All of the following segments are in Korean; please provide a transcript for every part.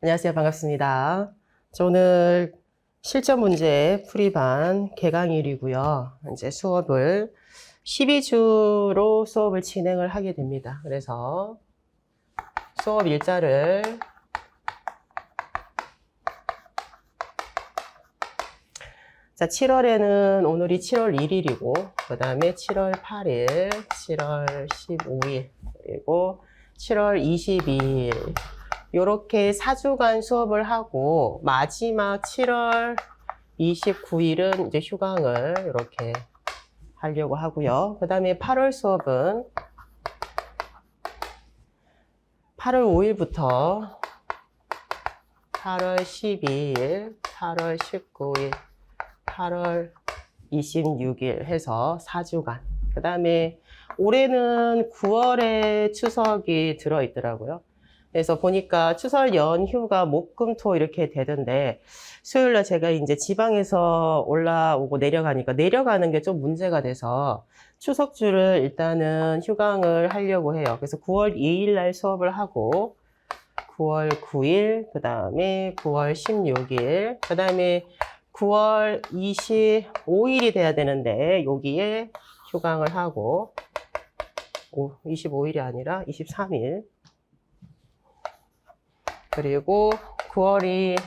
안녕하세요. 반갑습니다. 저 오늘 실전 문제 풀이반 개강일이고요. 이제 수업을 12주로 수업을 진행을 하게 됩니다. 그래서 수업 일자를 자, 7월에는 오늘이 7월 1일이고 그 다음에 7월 8일, 7월 15일, 그리고 7월 22일 요렇게 4주간 수업을 하고 마지막 7월 29일은 이제 휴강을 이렇게 하려고 하고요. 그 다음에 8월 수업은 8월 5일부터 8월 12일, 8월 19일, 8월 26일 해서 4주간. 그 다음에 올해는 9월에 추석이 들어있더라고요. 그래서 보니까 추석 연휴가 목, 금, 토 이렇게 되던데 수요일날 제가 이제 지방에서 올라오고 내려가니까 내려가는 게 좀 문제가 돼서 추석주를 일단은 휴강을 하려고 해요. 그래서 9월 2일 날 수업을 하고 9월 9일, 그 다음에 9월 16일, 그 다음에 9월 25일이 돼야 되는데 여기에 휴강을 하고 25일이 아니라 23일, 그리고 9월이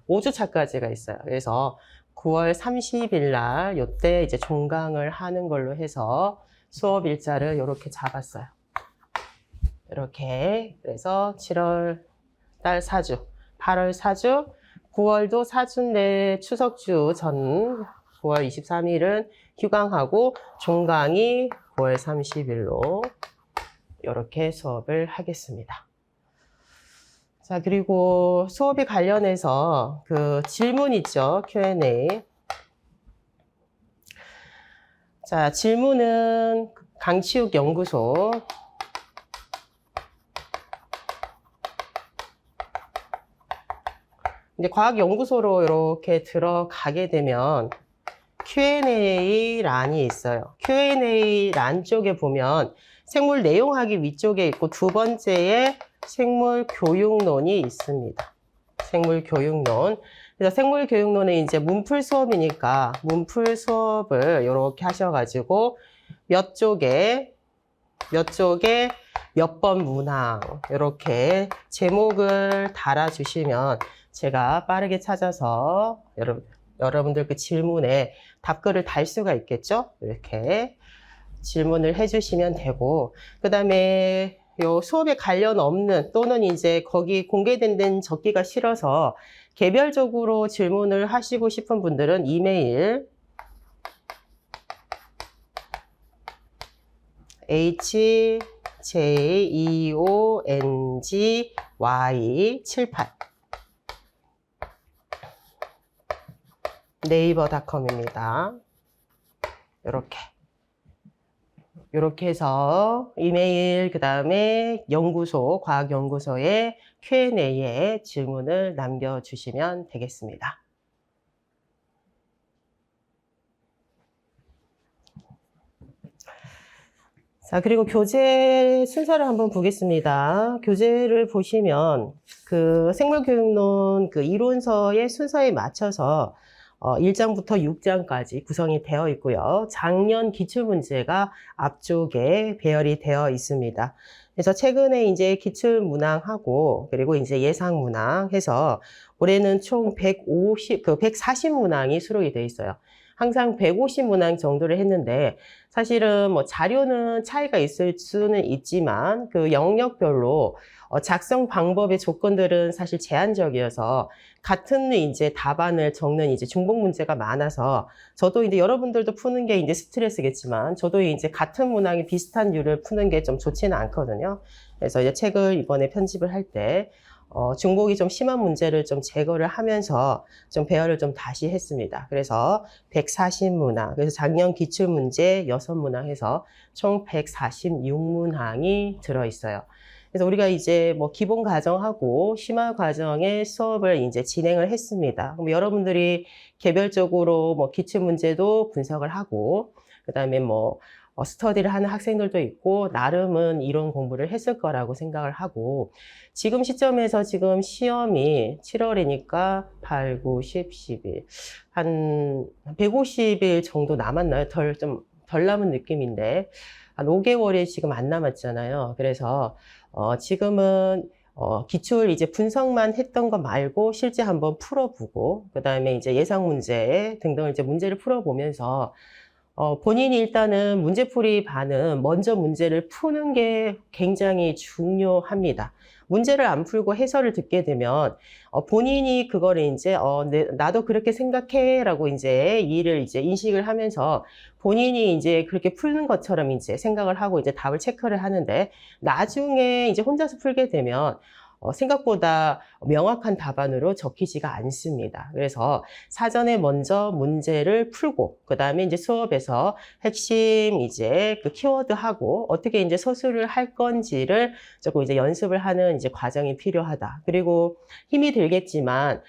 5주차까지가 있어요. 그래서 9월 30일 날 요때 이제 종강을 하는 걸로 해서 수업 일자를 이렇게 잡았어요. 이렇게. 그래서 7월 달 4주, 8월 4주, 9월도 4주인데 추석주 전 9월 23일은 휴강하고 종강이 9월 30일로 이렇게 수업을 하겠습니다. 자, 그리고 수업에 관련해서 그 질문 있죠? Q&A. 자, 질문은 강치욱 연구소. 이제 과학연구소로 이렇게 들어가게 되면 Q&A 란이 있어요. Q&A 란 쪽에 보면 생물 내용학이 위쪽에 있고 두 번째에 생물 교육론이 있습니다. 생물 교육론. 그래서 생물 교육론은 이제 문풀 수업이니까 문풀 수업을 이렇게 하셔가지고 몇 쪽에 몇 번 문항 이렇게 제목을 달아주시면 제가 빠르게 찾아서 여러분들 그 질문에 답글을 달 수가 있겠죠? 이렇게 질문을 해주시면 되고, 그 다음에 요 수업에 관련 없는 또는 이제 거기 공개된 데는 적기가 싫어서 개별적으로 질문을 하시고 싶은 분들은 이메일 hjeongy78 네이버닷컴입니다. 이렇게 해서 이메일, 그 다음에 연구소, 과학연구소에 Q&A에 질문을 남겨주시면 되겠습니다. 자, 그리고 교재 순서를 한번 보겠습니다. 교재를 보시면 그 생물교육론 그 이론서의 순서에 맞춰서 1장부터 6장까지 구성이 되어 있고요. 작년 기출문제가 앞쪽에 배열이 되어 있습니다. 그래서 최근에 이제 기출문항하고 그리고 이제 예상문항 해서 올해는 총 140문항이 수록이 되어 있어요. 항상 150문항 정도를 했는데 사실은 뭐 자료는 차이가 있을 수는 있지만 그 영역별로 작성 방법의 조건들은 사실 제한적이어서 같은 이제 답안을 적는 이제 중복 문제가 많아서 저도 이제 여러분들도 푸는 게 이제 스트레스겠지만 저도 이제 같은 문항이 비슷한 류를 푸는 게 좀 좋지는 않거든요. 그래서 이제 책을 이번에 편집을 할 때 중복이 좀 심한 문제를 좀 제거를 하면서 좀 배열을 좀 다시 했습니다. 그래서 140문항, 그래서 작년 기출문제 6문항 해서 총 146문항이 들어있어요. 그래서 우리가 이제 뭐 기본 과정하고 심화 과정의 수업을 이제 진행을 했습니다. 그럼 여러분들이 개별적으로 뭐 기출 문제도 분석을 하고, 그 다음에 뭐 스터디를 하는 학생들도 있고 나름은 이론 공부를 했을 거라고 생각을 하고 지금 시점에서 지금 시험이 7월이니까 8, 9, 10, 11 한 150일 정도 남았나요? 좀 덜 남은 느낌인데 한 5개월이 지금 안 남았잖아요. 그래서 지금은 기출 이제 분석만 했던 거 말고 실제 한번 풀어보고 그 다음에 이제 예상 문제 등등을 이제 문제를 풀어보면서 본인이 일단은 문제풀이 반은 먼저 문제를 푸는 게 굉장히 중요합니다. 문제를 안 풀고 해설을 듣게 되면 본인이 그거를 이제 나도 그렇게 생각해 라고 이제 이를 이제 인식을 하면서 본인이 이제 그렇게 푸는 것처럼 이제 생각을 하고 이제 답을 체크를 하는데 나중에 이제 혼자서 풀게 되면 생각보다 명확한 답안으로 적히지가 않습니다. 그래서 사전에 먼저 문제를 풀고, 그 다음에 이제 수업에서 핵심 이제 그 키워드하고 어떻게 이제 서술을 할 건지를 조금 이제 연습을 하는 이제 과정이 필요하다. 그리고 힘이 들겠지만,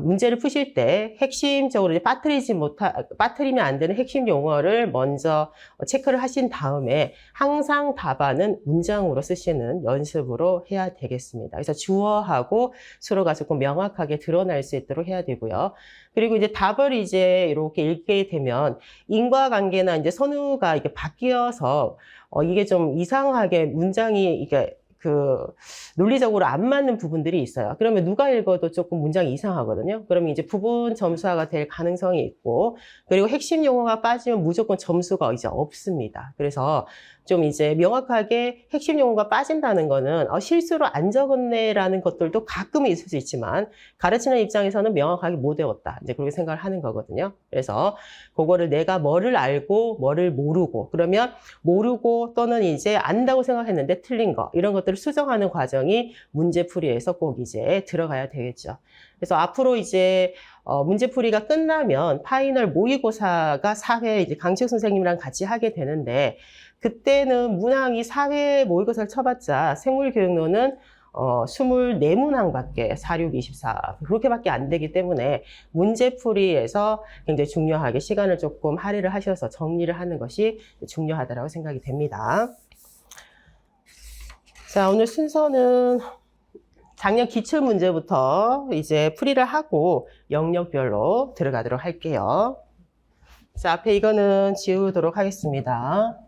문제를 푸실 때 핵심적으로 이제 빠뜨리면 안 되는 핵심 용어를 먼저 체크를 하신 다음에 항상 답안은 문장으로 쓰시는 연습으로 해야 되겠습니다. 그래서 주어하고 수로가 조금 명확하게 드러날 수 있도록 해야 되고요. 그리고 이제 답을 이제 이렇게 읽게 되면 인과관계나 이제 선우가 이게 바뀌어서 이게 좀 이상하게 문장이 이게 논리적으로 안 맞는 부분들이 있어요. 그러면 누가 읽어도 조금 문장이 이상하거든요. 그러면 이제 부분 점수화가 될 가능성이 있고, 그리고 핵심 용어가 빠지면 무조건 점수가 이제 없습니다. 그래서 좀 이제 명확하게 핵심 용어가 빠진다는 거는 실수로 안 적었네라는 것들도 가끔은 있을 수 있지만 가르치는 입장에서는 명확하게 못 외웠다. 이제 그렇게 생각을 하는 거거든요. 그래서 그거를 내가 뭐를 알고 뭐를 모르고 그러면 모르고 또는 이제 안다고 생각했는데 틀린 거 이런 것들을 수정하는 과정이 문제풀이에서 꼭 이제 들어가야 되겠죠. 그래서 앞으로 이제 문제풀이가 끝나면 파이널 모의고사가 4회 이제 강채욱 선생님이랑 같이 하게 되는데 그때는 문항이 4회 모의고사를 쳐봤자 생물교육론은 24문항밖에 4, 6, 24 그렇게밖에 안 되기 때문에 문제풀이에서 굉장히 중요하게 시간을 조금 할애를 하셔서 정리를 하는 것이 중요하다고 생각이 됩니다. 자, 오늘 순서는 작년 기출 문제부터 이제 풀이를 하고 영역별로 들어가도록 할게요. 자, 앞에 이거는 지우도록 하겠습니다.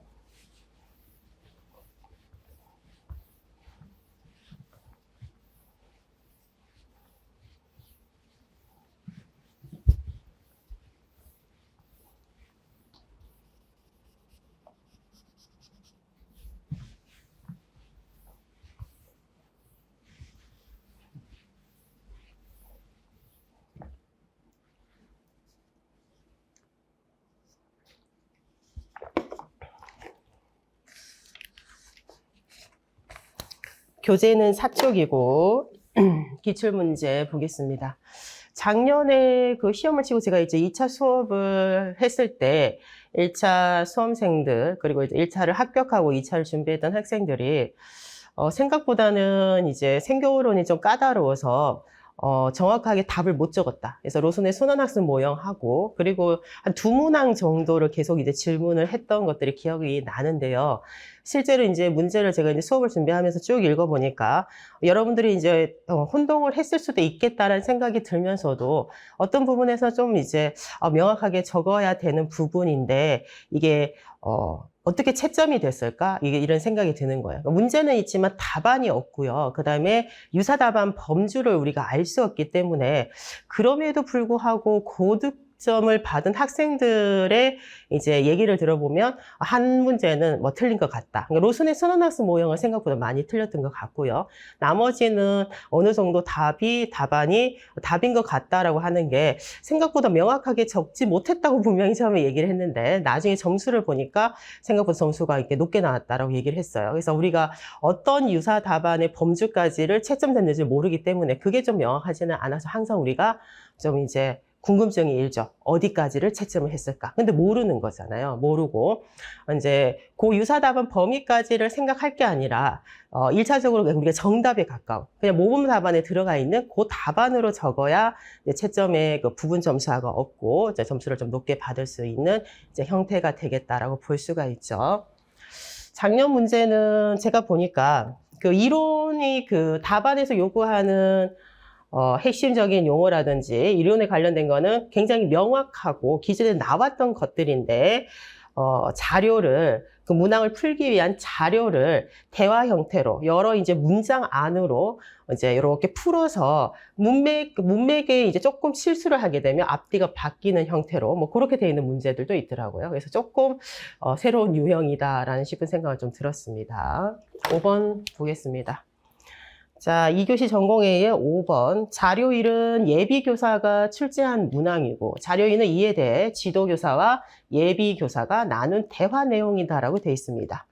교재는 4쪽이고 기출문제 보겠습니다. 작년에 그 시험을 치고 제가 이제 2차 수업을 했을 때 1차 수험생들 그리고 이제 1차를 합격하고 2차를 준비했던 학생들이 생각보다는 이제 생교론이 좀 까다로워서 정확하게 답을 못 적었다. 그래서 로선의 순환학습 모형하고 그리고 한 2문항 정도를 계속 이제 질문을 했던 것들이 기억이 나는데요. 실제로 이제 문제를 제가 이제 수업을 준비하면서 쭉 읽어보니까 여러분들이 이제 혼동을 했을 수도 있겠다라는 생각이 들면서도 어떤 부분에서 좀 이제 명확하게 적어야 되는 부분인데 이게 어떻게 채점이 됐을까? 이런 생각이 드는 거예요. 문제는 있지만 답안이 없고요. 그 다음에 유사답안 범주를 우리가 알 수 없기 때문에 그럼에도 불구하고 고득점을 받은 학생들의 이제 얘기를 들어보면 한 문제는 뭐 틀린 것 같다. 그러니까 로슨의 순환학습 모형은 생각보다 많이 틀렸던 것 같고요. 나머지는 어느 정도 답안이 답인 것 같다라고 하는 게 생각보다 명확하게 적지 못했다고 분명히 처음에 얘기를 했는데 나중에 점수를 보니까 생각보다 점수가 이렇게 높게 나왔다라고 얘기를 했어요. 그래서 우리가 어떤 유사 답안의 범주까지를 채점됐는지 모르기 때문에 그게 좀 명확하지는 않아서 항상 우리가 좀 이제 궁금증이 일죠. 어디까지를 채점을 했을까? 근데 모르는 거잖아요. 모르고 이제 그 유사답안 범위까지를 생각할 게 아니라 1차적으로 우리가 정답에 가까운 그냥 모범 답안에 들어가 있는 그 답안으로 적어야 이제 채점의 그 부분 점수가 없고 이제 점수를 좀 높게 받을 수 있는 이제 형태가 되겠다라고 볼 수가 있죠. 작년 문제는 제가 보니까 그 이론이 그 답안에서 요구하는 핵심적인 용어라든지 이론에 관련된 거는 굉장히 명확하고 기존에 나왔던 것들인데, 자료를, 그 문항을 풀기 위한 자료를 대화 형태로 여러 이제 문장 안으로 이제 이렇게 풀어서 문맥에 이제 조금 실수를 하게 되면 앞뒤가 바뀌는 형태로 뭐 그렇게 되어 있는 문제들도 있더라고요. 그래서 조금 새로운 유형이다라는 싶은 생각을 좀 들었습니다. 5번 보겠습니다. 자, 2교시 전공회의 5번. 자료1은 예비교사가 출제한 문항이고, 자료2는 이에 대해 지도교사와 예비교사가 나눈 대화 내용이다라고 되어 있습니다.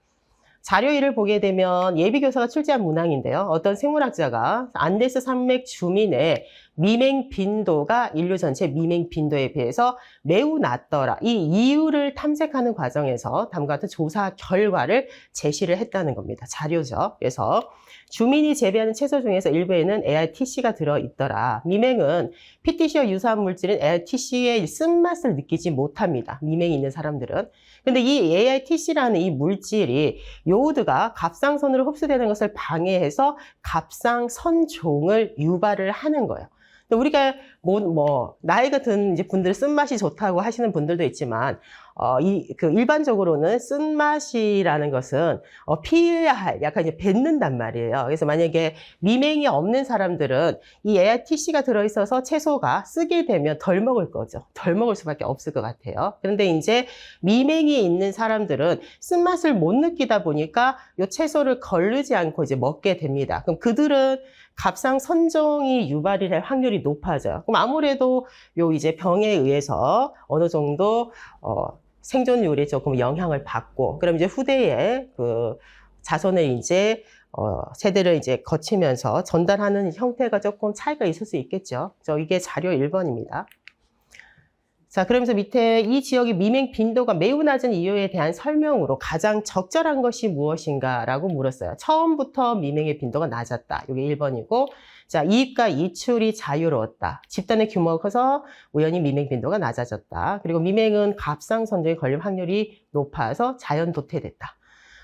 자료1을 보게 되면 예비교사가 출제한 문항인데요. 어떤 생물학자가 안데스 산맥 주민의 미맹 빈도가 인류 전체 미맹 빈도에 비해서 매우 낮더라. 이 이유를 탐색하는 과정에서 다음과 같은 조사 결과를 제시를 했다는 겁니다. 자료죠. 그래서 주민이 재배하는 채소 중에서 일부에는 AITC가 들어있더라. 미맹은 PTC와 유사한 물질인 AITC의 쓴맛을 느끼지 못합니다. 미맹이 있는 사람들은. 근데 이 AITC라는 이 물질이 요오드가 갑상선으로 흡수되는 것을 방해해서 갑상선종을 유발을 하는 거예요. 근데 우리가 나이가 든 이제 분들 쓴맛이 좋다고 하시는 분들도 있지만, 일반적으로는 쓴맛이라는 것은, 피해야 할, 약간 이제 뱉는단 말이에요. 그래서 만약에 미맹이 없는 사람들은 이 AITC가 들어있어서 채소가 쓰게 되면 덜 먹을 거죠. 덜 먹을 수밖에 없을 것 같아요. 그런데 이제 미맹이 있는 사람들은 쓴맛을 못 느끼다 보니까 이 채소를 거르지 않고 이제 먹게 됩니다. 그럼 그들은 갑상선종이 유발이 될 확률이 높아져요. 그럼 아무래도 요 이제 병에 의해서 어느 정도 생존율이 조금 영향을 받고, 그럼 이제 후대에 그 자손을 이제 세대를 이제 거치면서 전달하는 형태가 조금 차이가 있을 수 있겠죠. 이게 자료 1번입니다. 자, 그러면서 밑에 이 지역의 미맹 빈도가 매우 낮은 이유에 대한 설명으로 가장 적절한 것이 무엇인가 라고 물었어요. 처음부터 미맹의 빈도가 낮았다. 이게 1번이고, 자, 이입과 이출이 자유로웠다. 집단의 규모가 커서 우연히 미맹 빈도가 낮아졌다. 그리고 미맹은 갑상선종에 걸릴 확률이 높아서 자연 도태됐다.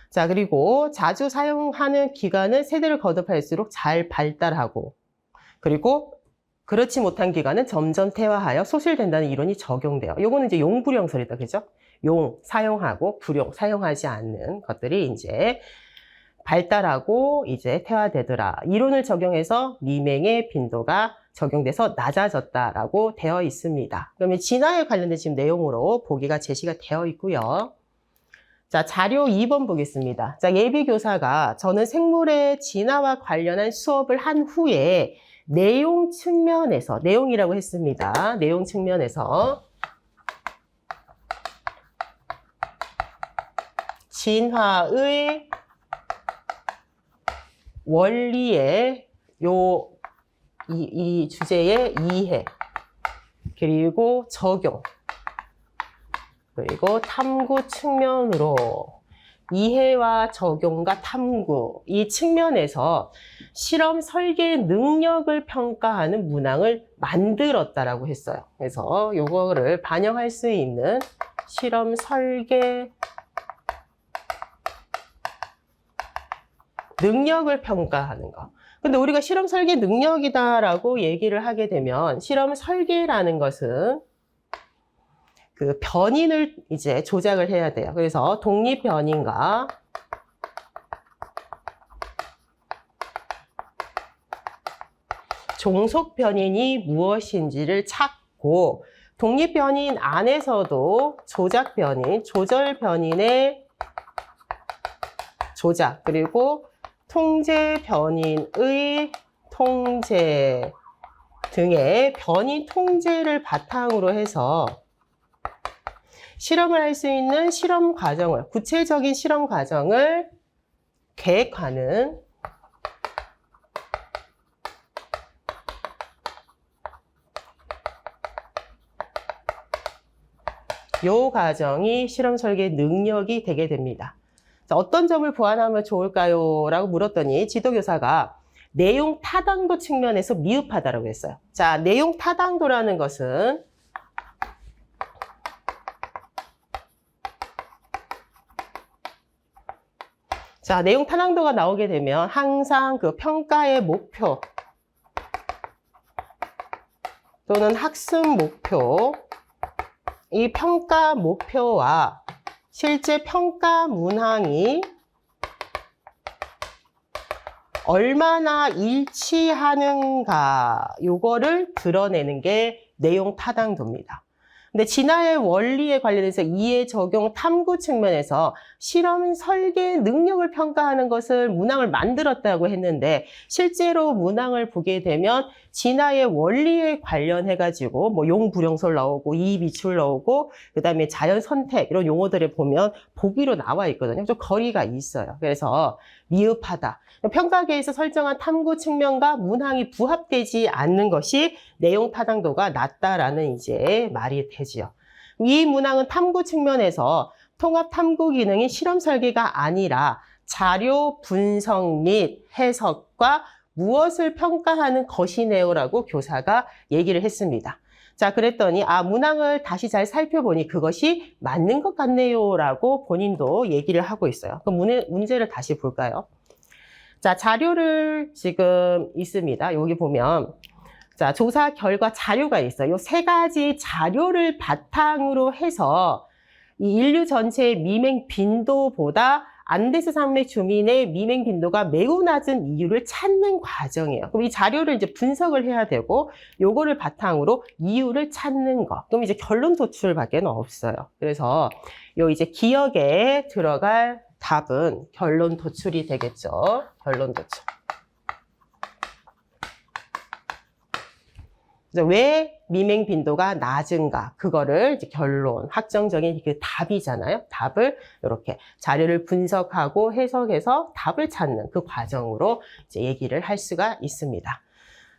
자, 그리고 자주 사용하는 기관은 세대를 거듭할수록 잘 발달하고, 그리고 그렇지 못한 기관은 점점 퇴화하여 소실된다는 이론이 적용돼요. 요거는 이제 용불용설이다, 그죠? 용, 사용하고, 불용, 사용하지 않는 것들이 이제 발달하고 이제 퇴화되더라. 이론을 적용해서 미맹의 빈도가 적용돼서 낮아졌다라고 되어 있습니다. 그러면 진화에 관련된 지금 내용으로 보기가 제시가 되어 있고요. 자, 자료 2번 보겠습니다. 자, 예비교사가 저는 생물의 진화와 관련한 수업을 한 후에 내용 측면에서, 내용이라고 했습니다. 내용 측면에서 진화의 원리의 이 주제의 이해, 그리고 적용, 그리고 탐구 측면으로 이해와 적용과 탐구, 이 측면에서 실험 설계 능력을 평가하는 문항을 만들었다라고 했어요. 그래서 요거를 반영할 수 있는 실험 설계 능력을 평가하는 거. 근데 우리가 실험 설계 능력이다라고 얘기를 하게 되면 실험 설계라는 것은 그 변인을 이제 조작을 해야 돼요. 그래서 독립 변인과 종속 변인이 무엇인지를 찾고, 독립 변인 안에서도 조작 변인, 조절 변인의 조작, 그리고 통제 변인의 통제 등의 변인 통제를 바탕으로 해서 실험을 할 수 있는 실험 과정을, 구체적인 실험 과정을 계획하는 요 과정이 실험 설계 능력이 되게 됩니다. 자, 어떤 점을 보완하면 좋을까요? 라고 물었더니 지도교사가 내용 타당도 측면에서 미흡하다라고 했어요. 자, 내용 타당도라는 것은 자, 내용 타당도가 나오게 되면 항상 그 평가의 목표 또는 학습 목표, 이 평가 목표와 실제 평가 문항이 얼마나 일치하는가, 요거를 드러내는 게 내용 타당도입니다. 근데 진화의 원리에 관련해서 이해, 적용, 탐구 측면에서 실험 설계 능력을 평가하는 것을 문항을 만들었다고 했는데 실제로 문항을 보게 되면 진화의 원리에 관련해가지고 뭐 용불용설 나오고 이의비출 나오고 그다음에 자연 선택 이런 용어들을 보면 보기로 나와 있거든요. 좀 거리가 있어요. 그래서 미흡하다. 평가계에서 설정한 탐구 측면과 문항이 부합되지 않는 것이 내용 타당도가 낮다라는 이제 말이 되지요. 이 문항은 탐구 측면에서 통합 탐구 기능이 실험 설계가 아니라 자료 분석 및 해석과 무엇을 평가하는 것이네요라고 교사가 얘기를 했습니다. 자, 그랬더니 문항을 다시 잘 살펴보니 그것이 맞는 것 같네요라고 본인도 얘기를 하고 있어요. 그럼 문제를 다시 볼까요? 자, 자료를 지금 있습니다. 여기 보면 자, 조사 결과 자료가 있어요. 이 세 가지 자료를 바탕으로 해서 이 인류 전체의 미맹 빈도보다 안데스 산맥 주민의 미맹 빈도가 매우 낮은 이유를 찾는 과정이에요. 그럼 이 자료를 이제 분석을 해야 되고 요거를 바탕으로 이유를 찾는 거. 그럼 이제 결론 도출밖에 없어요. 그래서 요 이제 기억에 들어갈 답은 결론 도출이 되겠죠. 결론 도출. 왜 미맹 빈도가 낮은가? 그거를 이제 결론, 확정적인 그 답이잖아요. 답을 이렇게 자료를 분석하고 해석해서 답을 찾는 그 과정으로 이제 얘기를 할 수가 있습니다.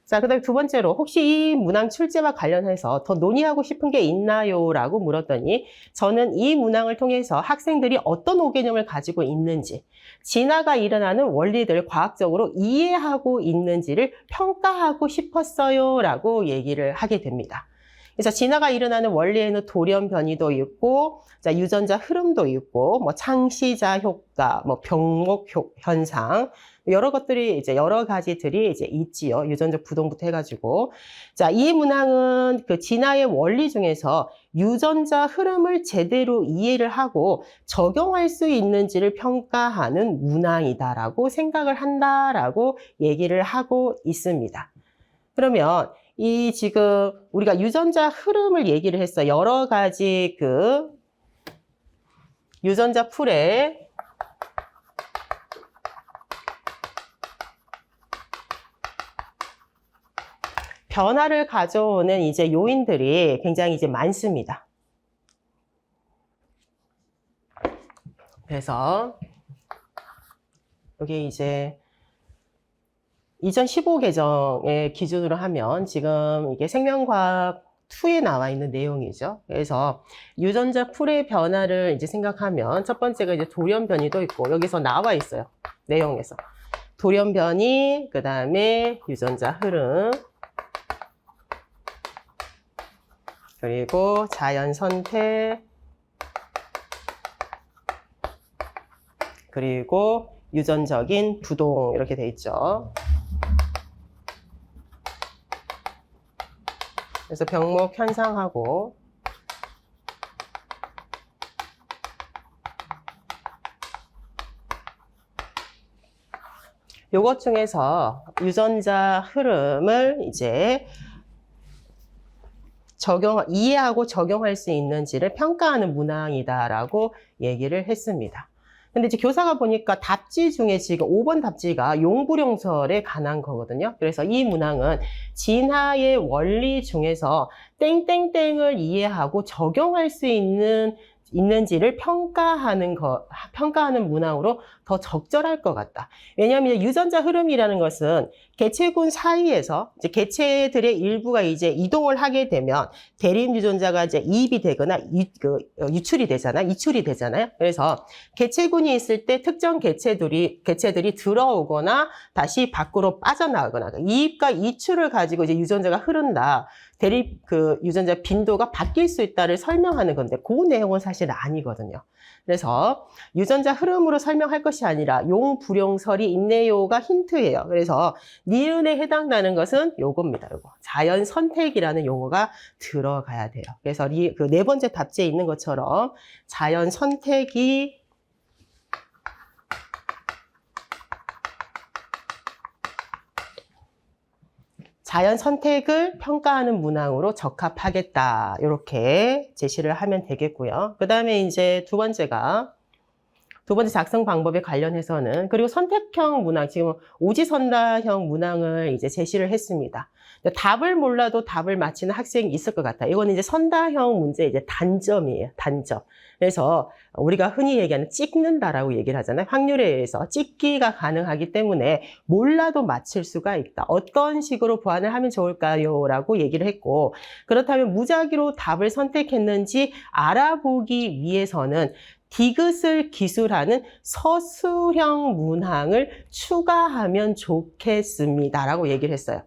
자, 그 다음에 두 번째로 혹시 이 문항 출제와 관련해서 더 논의하고 싶은 게 있나요? 라고 물었더니 저는 이 문항을 통해서 학생들이 어떤 오개념을 가지고 있는지 진화가 일어나는 원리들을 과학적으로 이해하고 있는지를 평가하고 싶었어요 라고 얘기를 하게 됩니다. 그래서 진화가 일어나는 원리에는 돌연 변이도 있고, 자, 유전자 흐름도 있고, 뭐 창시자 효과, 뭐 병목 현상, 여러 것들이 이제 여러 가지들이 이제 있지요. 유전적 부동부터 해가지고. 자, 이 문항은 그 진화의 원리 중에서 유전자 흐름을 제대로 이해를 하고 적용할 수 있는지를 평가하는 문항이다라고 생각을 한다라고 얘기를 하고 있습니다. 그러면 이 지금 우리가 유전자 흐름을 얘기를 했어요. 여러 가지 그 유전자 풀에 변화를 가져오는 이제 요인들이 굉장히 이제 많습니다. 그래서 여기 이제 2015 개정의 기준으로 하면 지금 이게 생명과학 2에 나와 있는 내용이죠. 그래서 유전자 풀의 변화를 이제 생각하면 첫 번째가 이제 돌연 변이도 있고 여기서 나와 있어요. 내용에서. 돌연 변이, 그 다음에 유전자 흐름, 그리고 자연 선택, 그리고 유전적인 부동 이렇게 돼 있죠. 그래서 병목 현상하고 요것 중에서 유전자 흐름을 이제 이해하고 적용할 수 있는지를 평가하는 문항이다라고 얘기를 했습니다. 근데 이제 교사가 보니까 답지 중에 지금 5번 답지가 용불용설에 관한 거거든요. 그래서 이 문항은 진화의 원리 중에서 땡땡땡을 이해하고 적용할 수 있는 있는지를 평가하는 문항으로 더 적절할 것 같다. 왜냐하면 유전자 흐름이라는 것은 개체군 사이에서 이제 개체들의 일부가 이제 이동을 하게 되면 대립 유전자가 이제 이입이 되거나 유출이 되잖아요. 그래서 개체군이 있을 때 특정 개체들이 들어오거나 다시 밖으로 빠져나가거나 이입과 이출을 가지고 이제 유전자가 흐른다. 대립 유전자 빈도가 바뀔 수 있다를 설명하는 건데 그 내용은 사실 아니거든요. 그래서 유전자 흐름으로 설명할 것이 아니라 용불용설이 있네요가 힌트예요. 그래서 니은에 해당나는 것은 요겁니다. 요거. 자연 선택이라는 용어가 들어가야 돼요. 그래서 그 네 번째 답지에 있는 것처럼 자연 선택이 자연 선택을 평가하는 문항으로 적합하겠다. 이렇게 제시를 하면 되겠고요. 그 다음에 이제 두 번째 작성 방법에 관련해서는 그리고 선택형 문항, 지금 오지선다형 문항을 이제 제시를 했습니다. 답을 몰라도 답을 맞히는 학생이 있을 것 같아요. 이거는 이제 선다형 문제 이제 단점이에요. 단점. 그래서 우리가 흔히 얘기하는 찍는다라고 얘기를 하잖아요. 확률에 의해서 찍기가 가능하기 때문에 몰라도 맞힐 수가 있다. 어떤 식으로 보완을 하면 좋을까요? 라고 얘기를 했고, 그렇다면 무작위로 답을 선택했는지 알아보기 위해서는 디귿을 기술하는 서술형 문항을 추가하면 좋겠습니다. 라고 얘기를 했어요.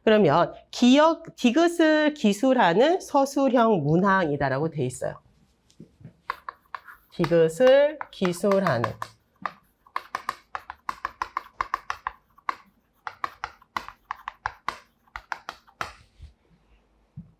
그러면 디귿을 기술하는 서술형 문항이다라고 돼 있어요. 디귿을 기술하는.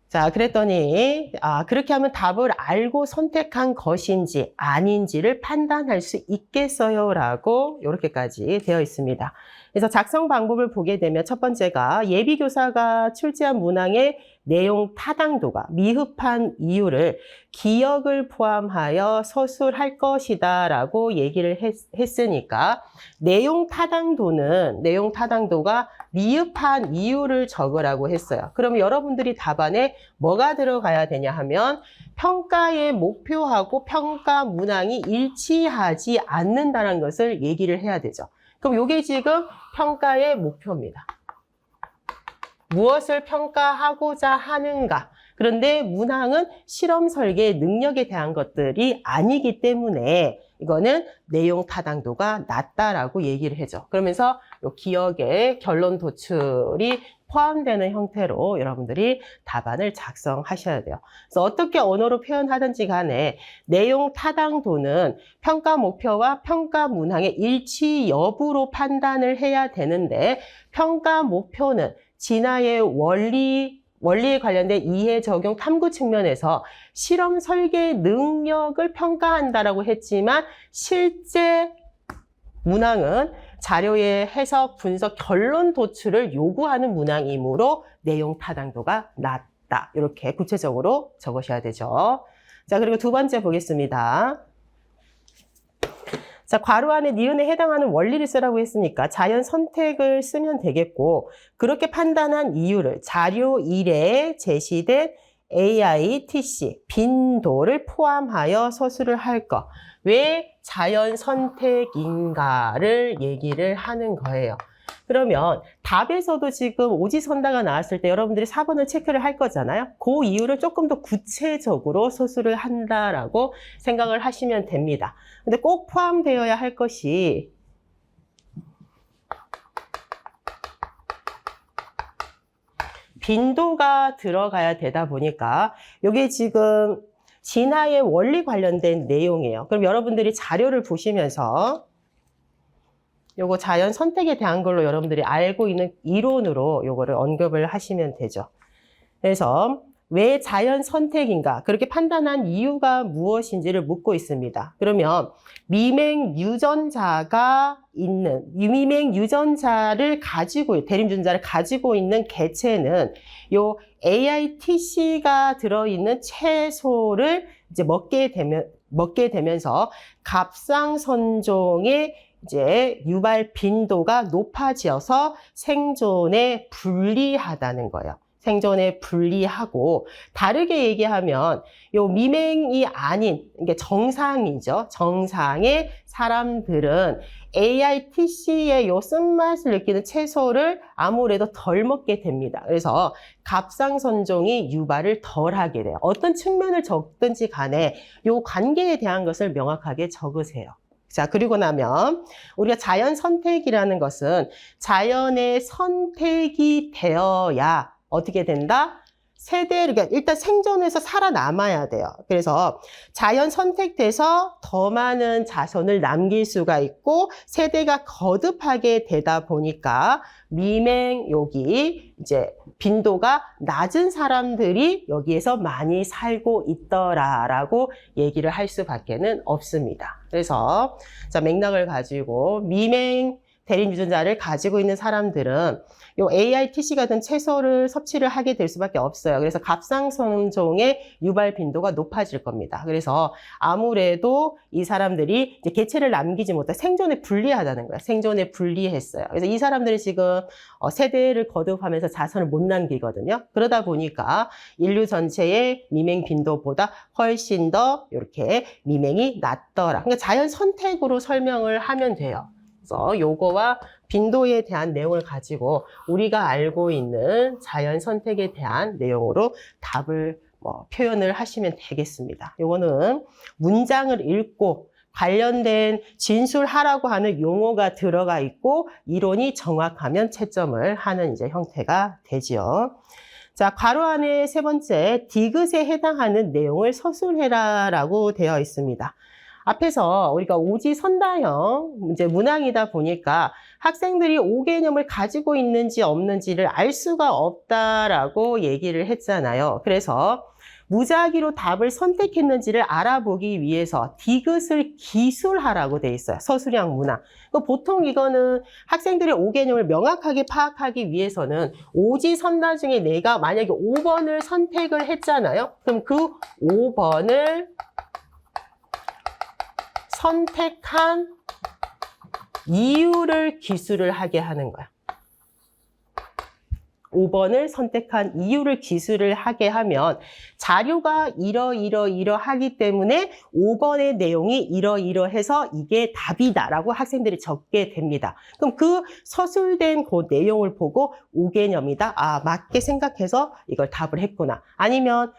자, 그랬더니 그렇게 하면 답을 알고 선택한 것인지 아닌지를 판단할 수 있겠어요? 라고 이렇게까지 되어 있습니다. 그래서 작성 방법을 보게 되면 첫 번째가 예비교사가 출제한 문항의 내용 타당도가 미흡한 이유를 기억을 포함하여 서술할 것이다 라고 얘기를 했으니까 내용 타당도가 미흡한 이유를 적으라고 했어요. 그럼 여러분들이 답안에 뭐가 들어가야 되냐 하면 평가의 목표하고 평가 문항이 일치하지 않는다는 것을 얘기를 해야 되죠. 그럼 이게 지금 평가의 목표입니다. 무엇을 평가하고자 하는가? 그런데 문항은 실험 설계 능력에 대한 것들이 아니기 때문에 이거는 내용 타당도가 낮다라고 얘기를 해줘. 그러면서 요 기억에 결론 도출이 포함되는 형태로 여러분들이 답안을 작성하셔야 돼요. 그래서 어떻게 언어로 표현하든지 간에 내용 타당도는 평가 목표와 평가 문항의 일치 여부로 판단을 해야 되는데 평가 목표는 진화의 원리에 관련된 이해, 적용, 탐구 측면에서 실험 설계 능력을 평가한다라고 했지만 실제 문항은 자료의 해석, 분석, 결론 도출을 요구하는 문항이므로 내용 타당도가 낮다. 이렇게 구체적으로 적으셔야 되죠. 자, 그리고 두 번째 보겠습니다. 자, 괄호 안에 니은에 해당하는 원리를 쓰라고 했으니까 자연 선택을 쓰면 되겠고, 그렇게 판단한 이유를 자료 1에 제시된 AITC 빈도를 포함하여 서술을 할 것. 왜 자연 선택인가를 얘기를 하는 거예요. 그러면 답에서도 지금 오지선다가 나왔을 때 여러분들이 4번을 체크를 할 거잖아요. 그 이유를 조금 더 구체적으로 서술을 한다라고 생각을 하시면 됩니다. 근데 꼭 포함되어야 할 것이 빈도가 들어가야 되다 보니까 이게 지금 진화의 원리 관련된 내용이에요. 그럼 여러분들이 자료를 보시면서 요거 자연 선택에 대한 걸로 여러분들이 알고 있는 이론으로 요거를 언급을 하시면 되죠. 그래서 왜 자연 선택인가? 그렇게 판단한 이유가 무엇인지를 묻고 있습니다. 그러면 미맹 유전자를 가지고, 대립유전자를 가지고 있는 개체는 요 AITC가 들어있는 채소를 이제 먹게 되면서 갑상선종의 이제 유발 빈도가 높아져서 생존에 불리하다는 거예요. 생존에 불리하고, 다르게 얘기하면 요 미맹이 아닌, 이게 정상이죠. 정상의 사람들은 AITC의 요 쓴맛을 느끼는 채소를 아무래도 덜 먹게 됩니다. 그래서 갑상선종이 유발을 덜 하게 돼요. 어떤 측면을 적든지 간에 요 관계에 대한 것을 명확하게 적으세요. 자, 그리고 나면 우리가 자연 선택이라는 것은 자연의 선택이 되어야 어떻게 된다? 그러니까 일단 생존해서 살아남아야 돼요. 그래서 자연 선택돼서 더 많은 자손을 남길 수가 있고 세대가 거듭하게 되다 보니까 미맹 여기 이제 빈도가 낮은 사람들이 여기에서 많이 살고 있더라라고 얘기를 할 수밖에는 없습니다. 그래서 자, 맥락을 가지고 미맹 대림 유전자를 가지고 있는 사람들은 요 AITC 같은 채소를 섭취를 하게 될 수밖에 없어요. 그래서 갑상선종의 유발 빈도가 높아질 겁니다. 그래서 아무래도 이 사람들이 이제 개체를 남기지 못해 생존에 불리하다는 거예요. 생존에 불리했어요. 그래서 이 사람들이 지금 세대를 거듭하면서 자손을 못 남기거든요. 그러다 보니까 인류 전체의 미맹 빈도보다 훨씬 더 이렇게 미맹이 낮더라. 그러니까 자연 선택으로 설명을 하면 돼요. 그래서 요거와 빈도에 대한 내용을 가지고 우리가 알고 있는 자연 선택에 대한 내용으로 답을 표현을 하시면 되겠습니다. 요거는 문장을 읽고 관련된 진술하라고 하는 용어가 들어가 있고 이론이 정확하면 채점을 하는 이제 형태가 되지요. 자, 괄호 안에 세 번째, 디귿에 해당하는 내용을 서술해라라고 되어 있습니다. 앞에서 우리가 오지선다형 이제 문항이다 보니까 학생들이 오 개념을 가지고 있는지 없는지를 알 수가 없다라고 얘기를 했잖아요. 그래서 무작위로 답을 선택했는지를 알아보기 위해서 디귿을 기술하라고 돼 있어요. 서술형 문항. 보통 이거는 학생들의 오 개념을 명확하게 파악하기 위해서는 오지선다 중에 내가 만약에 5번을 선택을 했잖아요. 그럼 그 5번을 선택한 이유를 기술을 하게 하는 거야. 5번을 선택한 이유를 기술을 하게 하면 자료가 이러하기 때문에 5번의 내용이 이러해서 이게 답이다라고 학생들이 적게 됩니다. 그럼 그 서술된 그 내용을 보고 5개념이다. 아, 맞게 생각해서 이걸 답을 했구나. 아니면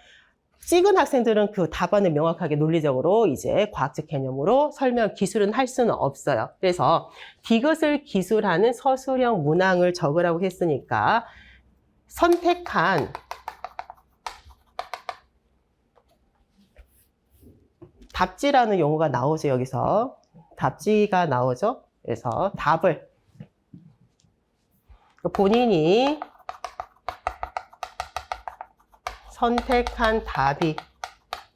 찍은 학생들은 그 답안을 명확하게 논리적으로 이제 과학적 개념으로 설명, 기술은 할 수는 없어요. 그래서 디귿을 기술하는 서술형 문항을 적으라고 했으니까 선택한 답지라는 용어가 나오죠. 여기서 답지가 나오죠. 그래서 답을 본인이 선택한 답이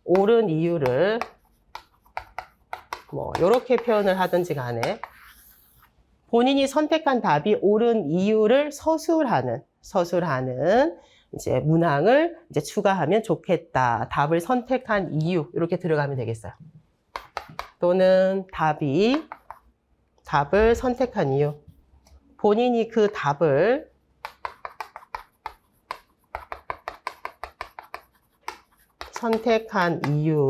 옳은 이유를 이렇게 표현을 하든지 간에 본인이 선택한 답이 옳은 이유를 서술하는 이제 문항을 이제 추가하면 좋겠다. 답을 선택한 이유 이렇게 들어가면 되겠어요. 또는 답을 선택한 이유. 본인이 그 답을 선택한 이유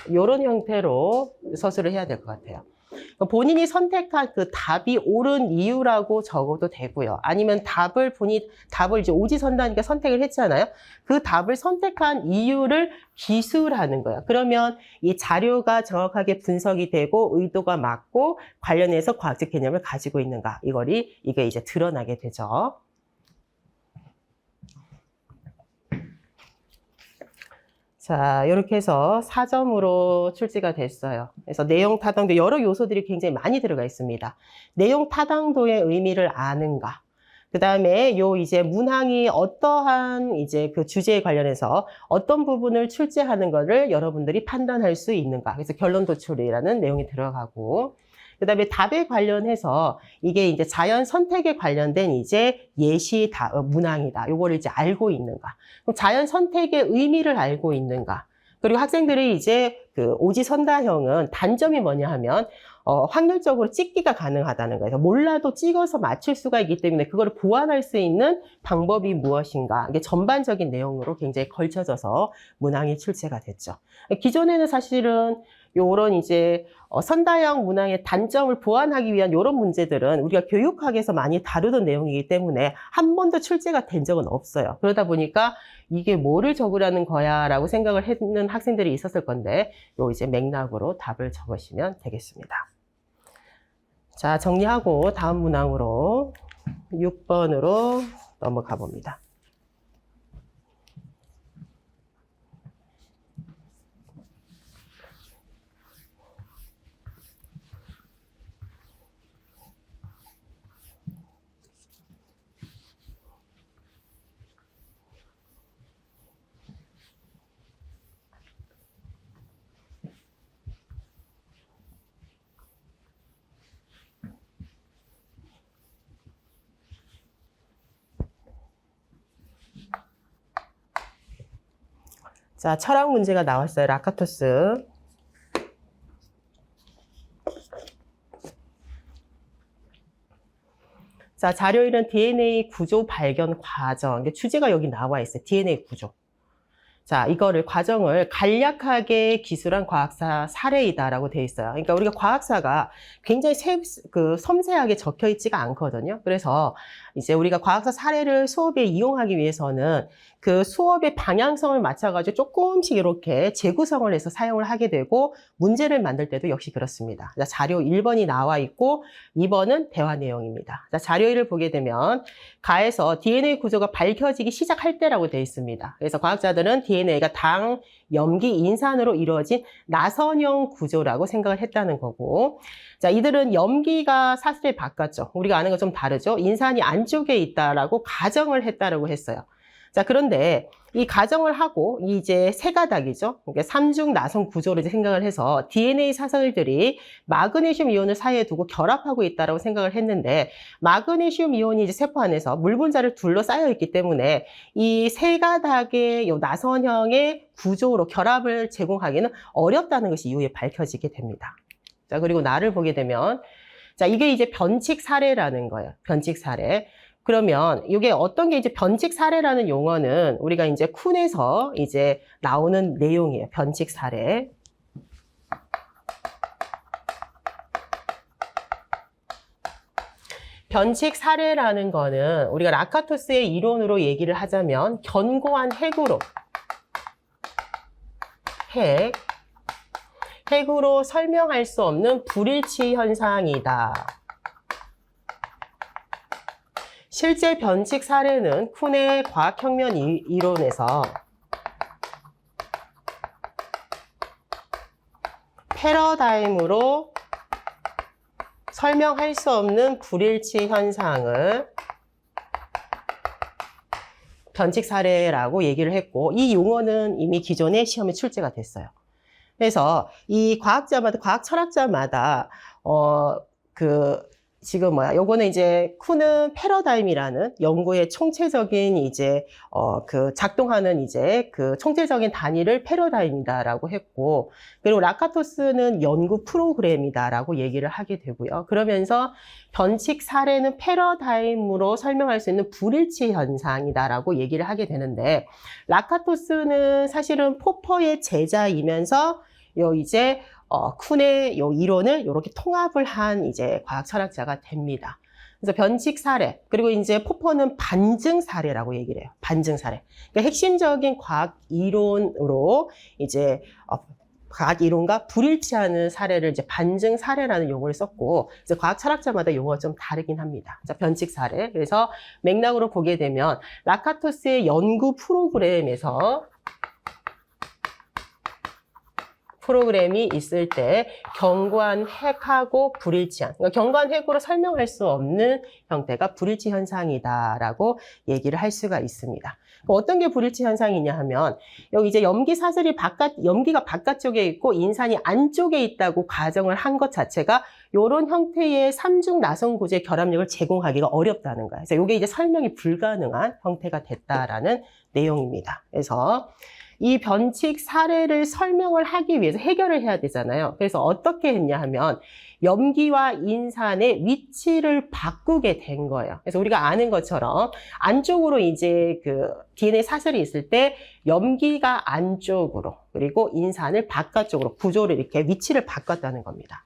이런 형태로 서술을 해야 될 것 같아요. 본인이 선택한 그 답이 옳은 이유라고 적어도 되고요. 아니면 답을 이제 오지선다니까 선택을 했잖아요. 그 답을 선택한 이유를 기술하는 거예요. 그러면 이 자료가 정확하게 분석이 되고 의도가 맞고 관련해서 과학적 개념을 가지고 있는가 이게 이제 드러나게 되죠. 자, 이렇게 해서 4점으로 출제가 됐어요. 그래서 내용 타당도 여러 요소들이 굉장히 많이 들어가 있습니다. 내용 타당도의 의미를 아는가. 그 다음에 이제 문항이 어떠한 이제 그 주제에 관련해서 어떤 부분을 출제하는 것을 여러분들이 판단할 수 있는가. 그래서 결론 도출이라는 내용이 들어가고. 그 다음에 답에 관련해서 이게 이제 자연 선택에 관련된 이제 예시 문항이다. 요거를 이제 알고 있는가. 그럼 자연 선택의 의미를 알고 있는가. 그리고 학생들이 이제 그 오지선다형은 단점이 뭐냐 하면 확률적으로 찍기가 가능하다는 거예요. 몰라도 찍어서 맞출 수가 있기 때문에 그걸 보완할 수 있는 방법이 무엇인가. 이게 전반적인 내용으로 굉장히 걸쳐져서 문항이 출제가 됐죠. 기존에는 사실은 요런 이제 선다형 문항의 단점을 보완하기 위한 이런 문제들은 우리가 교육학에서 많이 다루던 내용이기 때문에 한 번도 출제가 된 적은 없어요. 그러다 보니까 이게 뭐를 적으라는 거야 라고 생각을 했는 학생들이 있었을 건데 요 이제 맥락으로 답을 적으시면 되겠습니다. 자, 정리하고 다음 문항으로 6번으로 넘어가 봅니다. 자, 철학 문제가 나왔어요. 라카토스. 자, 자료 1은 DNA 구조 발견 과정. 주제가 여기 나와 있어요. DNA 구조. 자, 이거를 과정을 간략하게 기술한 과학사 사례이다라고 돼 있어요. 그러니까 우리가 과학사가 굉장히 섬세하게 적혀 있지가 않거든요. 그래서 이제 우리가 과학사 사례를 수업에 이용하기 위해서는 그 수업의 방향성을 맞춰가지고 조금씩 이렇게 재구성을 해서 사용을 하게 되고 문제를 만들 때도 역시 그렇습니다. 자, 자료 1번이 나와 있고 2번은 대화 내용입니다. 자, 자료 1을 보게 되면 가에서 DNA 구조가 밝혀지기 시작할 때라고 되어 있습니다. 그래서 과학자들은 DNA가 당, 염기, 인산으로 이루어진 나선형 구조라고 생각을 했다는 거고, 자, 이들은 염기가 사슬에 바꿨죠. 우리가 아는 거 좀 다르죠. 인산이 안쪽에 있다라고 가정을 했다라고 했어요. 자, 그런데 이 가정을 하고 이제 세 가닥이죠. 그러니까 삼중 나선 구조로 이제 생각을 해서 DNA 사슬들이 마그네슘 이온을 사이에 두고 결합하고 있다라고 생각을 했는데 마그네슘 이온이 이제 세포 안에서 물 분자를 둘러싸여 있기 때문에 이 세 가닥의 요 나선형의 구조로 결합을 제공하기는 어렵다는 것이 이후에 밝혀지게 됩니다. 자, 그리고 나를 보게 되면 자, 이게 이제 변칙 사례라는 거예요. 변칙 사례. 그러면 이게 어떤 게 이제 변칙 사례라는 용어는 우리가 이제 쿤에서 이제 나오는 내용이에요. 변칙 사례. 변칙 사례라는 거는 우리가 라카토스의 이론으로 얘기를 하자면 견고한 핵으로 설명할 수 없는 불일치 현상이다. 실제 변칙 사례는 쿤의 과학혁명 이론에서 패러다임으로 설명할 수 없는 불일치 현상을 변칙 사례라고 얘기를 했고, 이 용어는 이미 기존에 시험에 출제가 됐어요. 그래서 이 과학자마다, 과학 철학자마다 요거는 이제 쿤은 패러다임이라는 연구의 총체적인 이제 작동하는 이제 그 총체적인 단위를 패러다임이다라고 했고, 그리고 라카토스는 연구 프로그램이다라고 얘기를 하게 되고요. 그러면서 변칙 사례는 패러다임으로 설명할 수 있는 불일치 현상이다라고 얘기를 하게 되는데, 라카토스는 사실은 포퍼의 제자이면서 쿤의 요 이론을 이렇게 통합을 한 이제 과학 철학자가 됩니다. 그래서 변칙 사례, 그리고 이제 포퍼는 반증 사례라고 얘기를 해요. 반증 사례. 그러니까 핵심적인 과학 이론으로 이제 과학 이론과 불일치하는 사례를 이제 반증 사례라는 용어를 썼고, 이제 과학 철학자마다 용어가 좀 다르긴 합니다. 자, 변칙 사례. 그래서 맥락으로 보게 되면 라카토스의 연구 프로그램이 있을 때 견고한 핵하고 불일치한, 그러니까 견고한 핵으로 설명할 수 없는 형태가 불일치 현상이다라고 얘기를 할 수가 있습니다. 어떤 게 불일치 현상이냐 하면 여기 이제 염기가 바깥쪽에 있고 인산이 안쪽에 있다고 가정을 한 것 자체가 이런 형태의 삼중 나선 구조의 결합력을 제공하기가 어렵다는 거예요. 그래서 이게 이제 설명이 불가능한 형태가 됐다라는 내용입니다. 그래서 이 변칙 사례를 설명을 하기 위해서 해결을 해야 되잖아요. 그래서 어떻게 했냐 하면 염기와 인산의 위치를 바꾸게 된 거예요. 그래서 우리가 아는 것처럼 안쪽으로 이제 그 DNA 사슬이 있을 때 염기가 안쪽으로 그리고 인산을 바깥쪽으로 구조를 이렇게 위치를 바꿨다는 겁니다.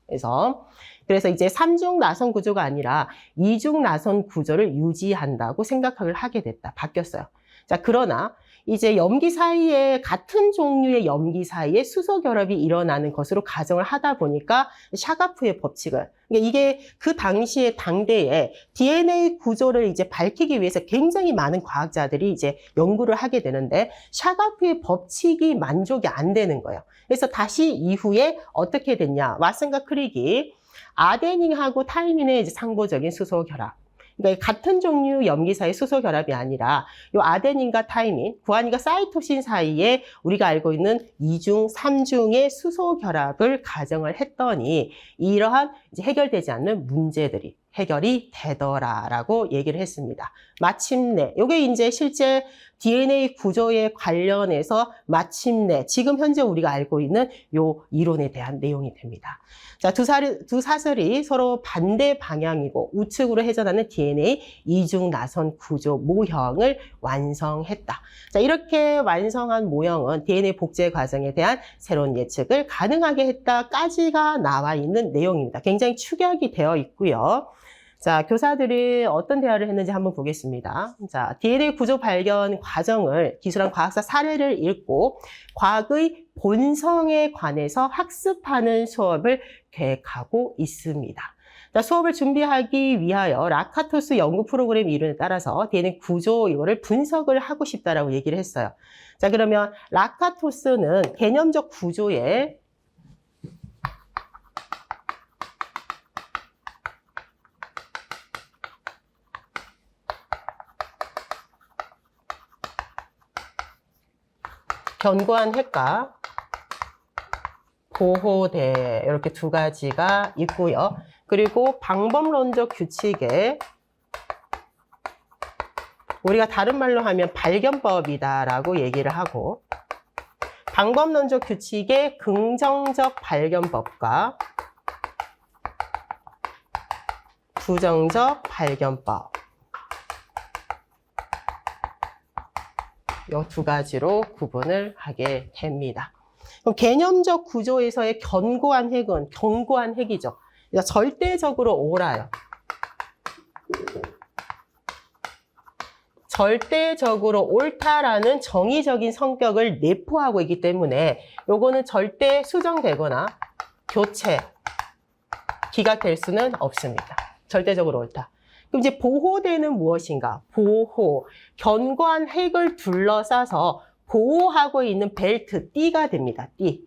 그래서 이제 3중 나선 구조가 아니라 2중 나선 구조를 유지한다고 생각을 하게 됐다. 바뀌었어요. 자, 그러나 이제 염기 사이에 같은 종류의 염기 사이에 수소 결합이 일어나는 것으로 가정을 하다 보니까 샤가프의 법칙을 이게 그 당시에 당대에 DNA 구조를 이제 밝히기 위해서 굉장히 많은 과학자들이 이제 연구를 하게 되는데 샤가프의 법칙이 만족이 안 되는 거예요. 그래서 다시 이후에 어떻게 됐냐? 왓슨과 크릭이 아데닌하고 타이민의 이제 상보적인 수소 결합. 그러니까 같은 종류 염기사의 수소 결합이 아니라 이 아데닌과 타이민, 구아닌과 사이토신 사이에 우리가 알고 있는 2중, 3중의 수소 결합을 가정을 했더니 이러한 이제 해결되지 않는 문제들이 해결이 되더라라고 얘기를 했습니다. 마침내 이게 이제 실제 DNA 구조에 관련해서 마침내 지금 현재 우리가 알고 있는 요 이론에 대한 내용이 됩니다. 자, 두 사슬이 서로 반대 방향이고 우측으로 회전하는 DNA 이중 나선 구조 모형을 완성했다. 자, 이렇게 완성한 모형은 DNA 복제 과정에 대한 새로운 예측을 가능하게 했다까지가 나와 있는 내용입니다. 굉장히 축약이 되어 있고요. 자, 교사들이 어떤 대화를 했는지 한번 보겠습니다. 자, DNA 구조 발견 과정을 기술한 과학사 사례를 읽고 과학의 본성에 관해서 학습하는 수업을 계획하고 있습니다. 자, 수업을 준비하기 위하여 라카토스 연구 프로그램 이론에 따라서 DNA 구조 이거를 분석을 하고 싶다라고 얘기를 했어요. 자, 그러면 라카토스는 개념적 구조에 견고한 핵과 보호대 이렇게 두 가지가 있고요. 그리고 방법론적 규칙에 우리가 다른 말로 하면 발견법이다라고 얘기를 하고 방법론적 규칙의 긍정적 발견법과 부정적 발견법 이 두 가지로 구분을 하게 됩니다. 그럼 개념적 구조에서의 견고한 핵은 견고한 핵이죠. 그러니까 절대적으로 옳아요. 절대적으로 옳다라는 정의적인 성격을 내포하고 있기 때문에 요거는 절대 수정되거나 교체, 기각될 수는 없습니다. 절대적으로 옳다. 그럼 이제 보호대는 무엇인가? 보호, 견고한 핵을 둘러싸서 보호하고 있는 벨트, 띠가 됩니다. 띠.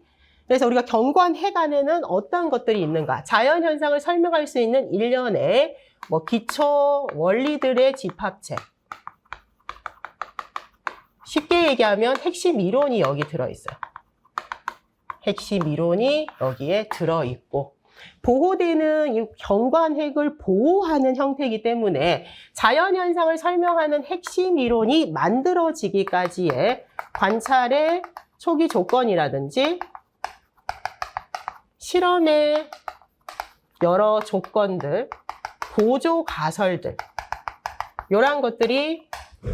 그래서 우리가 견고한 핵 안에는 어떤 것들이 있는가? 자연현상을 설명할 수 있는 일련의 기초 원리들의 집합체. 쉽게 얘기하면 핵심 이론이 여기 들어있어요. 핵심 이론이 여기에 들어있고 보호대는 이 견고한 핵을 보호하는 형태이기 때문에 자연현상을 설명하는 핵심 이론이 만들어지기까지의 관찰의 초기 조건이라든지 실험의 여러 조건들, 보조 가설들 이러한 것들이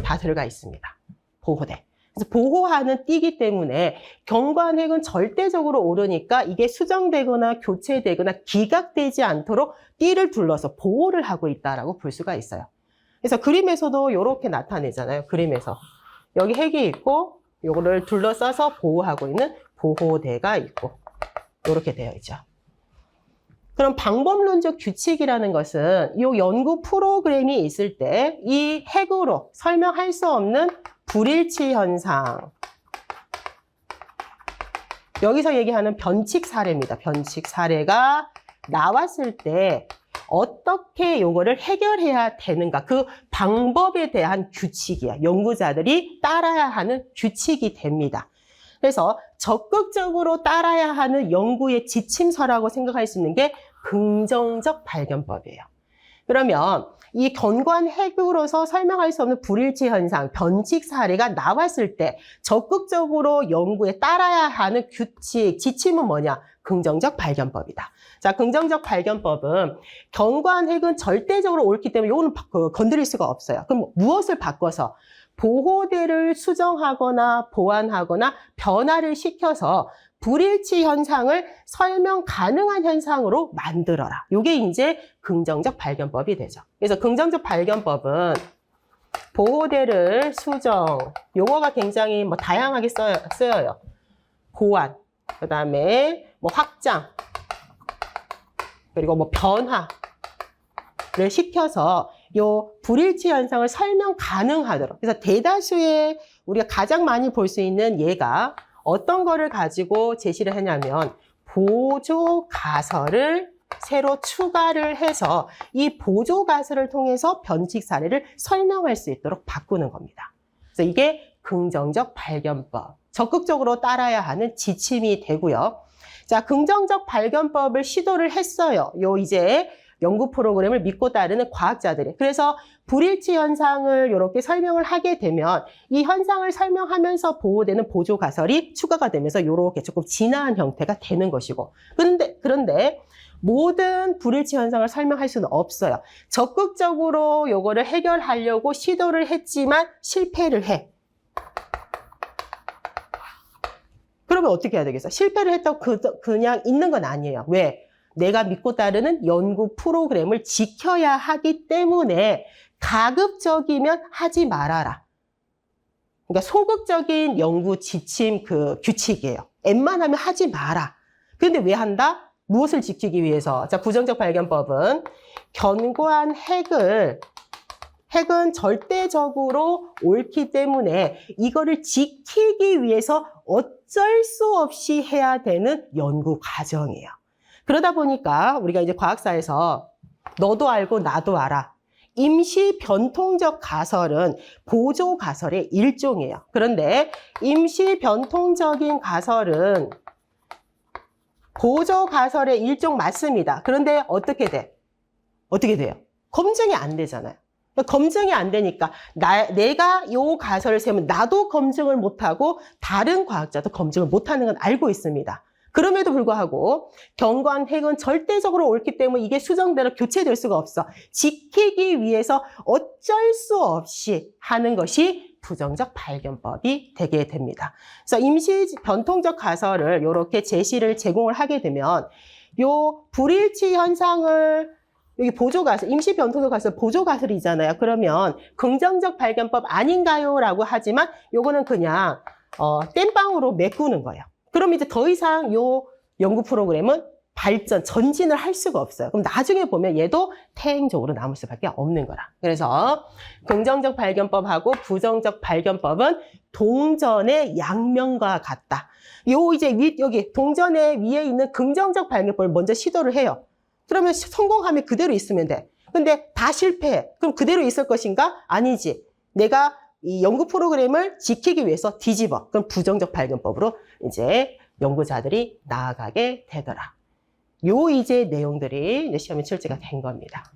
다 들어가 있습니다. 보호대. 그래서 보호하는 띠기 때문에 견고한 핵은 절대적으로 옳으니까 이게 수정되거나 교체되거나 기각되지 않도록 띠를 둘러서 보호를 하고 있다라고 볼 수가 있어요. 그래서 그림에서도 이렇게 나타내잖아요. 그림에서. 여기 핵이 있고 요거를 둘러싸서 보호하고 있는 보호대가 있고 이렇게 되어 있죠. 그럼 방법론적 규칙이라는 것은 이 연구 프로그램이 있을 때 이 핵으로 설명할 수 없는 불일치 현상. 여기서 얘기하는 변칙 사례입니다. 변칙 사례가 나왔을 때 어떻게 요거를 해결해야 되는가. 그 방법에 대한 규칙이야. 연구자들이 따라야 하는 규칙이 됩니다. 그래서 적극적으로 따라야 하는 연구의 지침서라고 생각할 수 있는 게 긍정적 발견법이에요. 그러면 이 견고한 핵으로서 설명할 수 없는 불일치 현상, 변칙 사례가 나왔을 때 적극적으로 연구에 따라야 하는 규칙, 지침은 뭐냐? 긍정적 발견법이다. 자, 긍정적 발견법은 경관 핵은 절대적으로 옳기 때문에 이거는 건드릴 수가 없어요. 그럼 무엇을 바꿔서 보호대를 수정하거나 보완하거나 변화를 시켜서 불일치 현상을 설명 가능한 현상으로 만들어라. 이게 이제 긍정적 발견법이 되죠. 그래서 긍정적 발견법은 보호대를 수정, 용어가 굉장히 다양하게 쓰여요. 보완, 그 다음에 확장, 그리고 변화를 시켜서 요 불일치 현상을 설명 가능하도록. 그래서 대다수의 우리가 가장 많이 볼 수 있는 예가 어떤 거를 가지고 제시를 했냐면 보조 가설을 새로 추가를 해서 이 보조 가설을 통해서 변칙 사례를 설명할 수 있도록 바꾸는 겁니다. 그래서 이게 긍정적 발견법. 적극적으로 따라야 하는 지침이 되고요. 자, 긍정적 발견법을 시도를 했어요. 요 이제 연구 프로그램을 믿고 따르는 과학자들이. 그래서 불일치 현상을 이렇게 설명을 하게 되면 이 현상을 설명하면서 보호되는 보조 가설이 추가가 되면서 이렇게 조금 진화한 형태가 되는 것이고. 그런데 모든 불일치 현상을 설명할 수는 없어요. 적극적으로 요거를 해결하려고 시도를 했지만 실패를 해. 그러면 어떻게 해야 되겠어? 실패를 했다고 그냥 있는 건 아니에요. 왜? 내가 믿고 따르는 연구 프로그램을 지켜야 하기 때문에 가급적이면 하지 말아라. 그러니까 소극적인 연구 지침 규칙이에요. 웬만하면 하지 마라. 그런데 왜 한다? 무엇을 지키기 위해서? 자, 부정적 발견법은 견고한 핵은 절대적으로 옳기 때문에 이거를 지키기 위해서 어쩔 수 없이 해야 되는 연구 과정이에요. 그러다 보니까 우리가 이제 과학사에서 너도 알고 나도 알아. 임시 변통적 가설은 보조 가설의 일종이에요. 그런데 임시 변통적인 가설은 보조 가설의 일종 맞습니다. 그런데 어떻게 돼? 어떻게 돼요? 검증이 안 되잖아요. 검증이 안 되니까 내가 이 가설을 세우면 나도 검증을 못하고 다른 과학자도 검증을 못하는 건 알고 있습니다. 그럼에도 불구하고 견고한 핵은 절대적으로 옳기 때문에 이게 수정대로 교체될 수가 없어. 지키기 위해서 어쩔 수 없이 하는 것이 부정적 발견법이 되게 됩니다. 그래서 임시 변통적 가설을 이렇게 제시를 제공을 하게 되면 요 불일치 현상을 여기 보조가설, 임시 변통적 가설 보조가설이잖아요. 그러면 긍정적 발견법 아닌가요? 라고 하지만 요거는 그냥 땜빵으로 메꾸는 거예요. 그럼 이제 더 이상 요 연구 프로그램은 전진을 할 수가 없어요. 그럼 나중에 보면 얘도 퇴행적으로 남을 수밖에 없는 거라. 그래서 긍정적 발견법하고 부정적 발견법은 동전의 양면과 같다. 여기 동전의 위에 있는 긍정적 발견법을 먼저 시도를 해요. 그러면 성공하면 그대로 있으면 돼. 근데 다 실패해. 그럼 그대로 있을 것인가? 아니지. 내가 이 연구 프로그램을 지키기 위해서 뒤집어. 그럼 부정적 발견법으로 이제 연구자들이 나아가게 되더라. 요 이제 내용들이 이제 시험에 출제가 된 겁니다.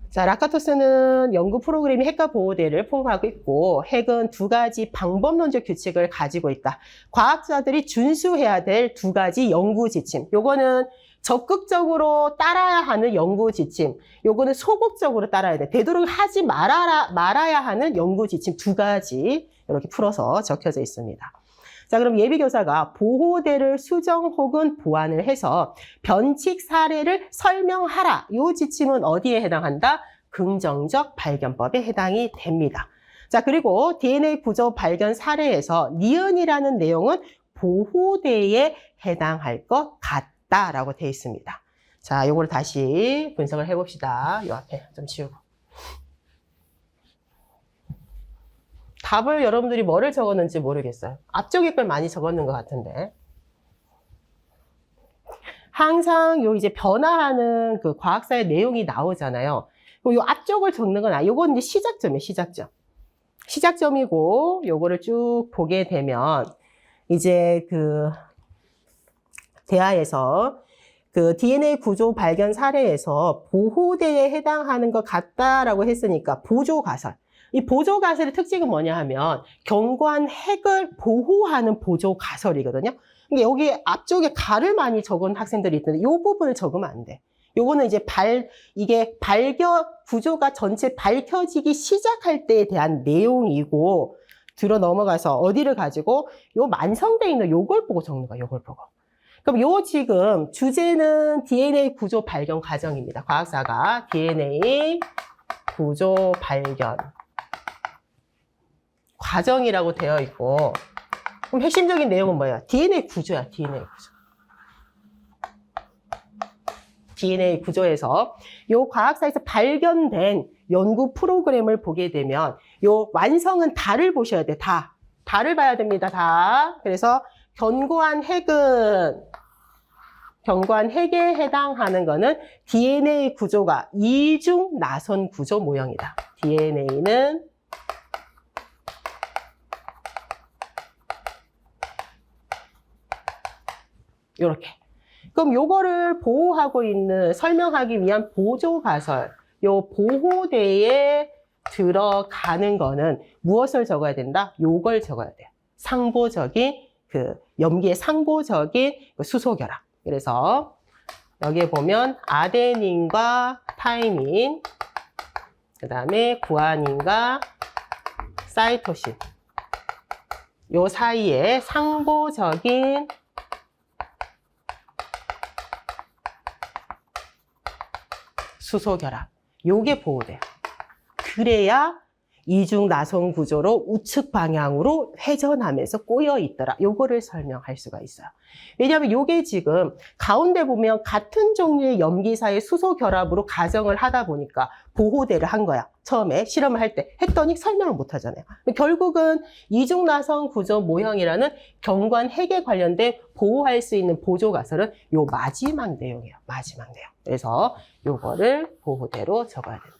자, 라카토스는 연구 프로그램이 핵과 보호대를 포함하고 있고 핵은 두 가지 방법론적 규칙을 가지고 있다. 과학자들이 준수해야 될 두 가지 연구 지침. 요거는 적극적으로 따라야 하는 연구 지침. 요거는 소극적으로 따라야 돼. 되도록 하지 말아야 하는 연구 지침 두 가지 이렇게 풀어서 적혀져 있습니다. 자, 그럼 예비교사가 보호대를 수정 혹은 보완을 해서 변칙 사례를 설명하라. 이 지침은 어디에 해당한다? 긍정적 발견법에 해당이 됩니다. 자, 그리고 DNA 구조 발견 사례에서 니은이라는 내용은 보호대에 해당할 것 같다라고 되어 있습니다. 자, 요거를 다시 분석을 해봅시다. 요 앞에 좀 지우고. 답을 여러분들이 뭐를 적었는지 모르겠어요. 앞쪽에 걸 많이 적었는 것 같은데. 항상 요 이제 변화하는 그 과학사의 내용이 나오잖아요. 요 앞쪽을 적는 건 요건 이제 시작점이에요, 시작점. 시작점이고, 요거를 쭉 보게 되면, 이제 대하에서 DNA 구조 발견 사례에서 보호대에 해당하는 것 같다라고 했으니까 보조 가설. 이 보조가설의 특징은 뭐냐 하면 경관 핵을 보호하는 보조가설이거든요. 근데 여기 앞쪽에 가를 많이 적은 학생들이 있는데 이 부분을 적으면 안 돼. 요거는 이제 이게 구조가 전체 밝혀지기 시작할 때에 대한 내용이고, 들어 넘어가서 어디를 가지고 요 완성돼 있는 요걸 보고 적는 거야, 요걸 보고. 그럼 요 지금 주제는 DNA 구조 발견 과정입니다. 과학사가 DNA 구조 발견 과정이라고 되어 있고, 그럼 핵심적인 내용은 뭐야? DNA 구조야, DNA 구조. DNA 구조에서 요 과학사에서 발견된 연구 프로그램을 보게 되면 요 완성은 다를 보셔야 돼. 다를 봐야 됩니다. 다. 그래서 견고한 핵에 해당하는 거는 DNA 구조가 이중 나선 구조 모형이다. DNA는 요렇게. 그럼 요거를 보호하고 있는, 설명하기 위한 보조가설, 요 보호대에 들어가는 거는 무엇을 적어야 된다? 요걸 적어야 돼요. 상보적인, 염기의 상보적인 수소결합. 그래서 여기에 보면 아데닌과 타이민, 그 다음에 구아닌과 사이토신. 요 사이에 상보적인 수소결합. 요게 보호돼요. 그래야 이중 나선 구조로 우측 방향으로 회전하면서 꼬여 있더라. 요거를 설명할 수가 있어요. 왜냐하면 요게 지금 가운데 보면 같은 종류의 염기사의 수소 결합으로 가정을 하다 보니까 보호대를 한 거야. 처음에 실험을 할 때 했더니 설명을 못 하잖아요. 결국은 이중 나선 구조 모형이라는 경관 핵에 관련된 보호할 수 있는 보조가설은 요 마지막 내용이에요. 마지막 내용. 그래서 요거를 보호대로 적어야 된다.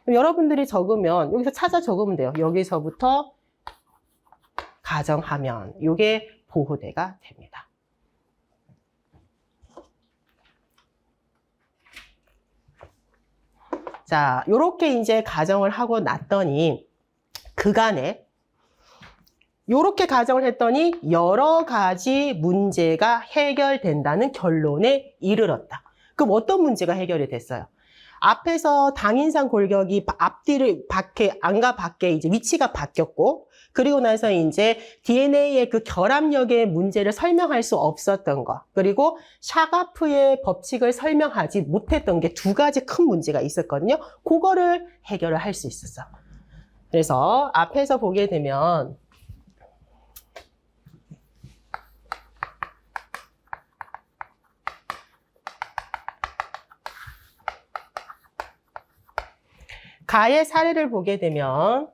여러분들이 적으면 여기서 찾아 적으면 돼요. 여기서부터 가정하면 이게 보호대가 됩니다. 자, 요렇게 이제 가정을 하고 났더니 그간에 요렇게 가정을 했더니 여러 가지 문제가 해결된다는 결론에 이르렀다. 그럼 어떤 문제가 해결이 됐어요? 앞에서 당인산 골격이 앞뒤를 안과 밖에 이제 위치가 바뀌었고, 그리고 나서 이제 DNA의 그 결합력의 문제를 설명할 수 없었던 거, 그리고 샤가프의 법칙을 설명하지 못했던 게 두 가지 큰 문제가 있었거든요. 그거를 해결을 할 수 있었어. 그래서 앞에서 보게 되면 가의 사례를 보게 되면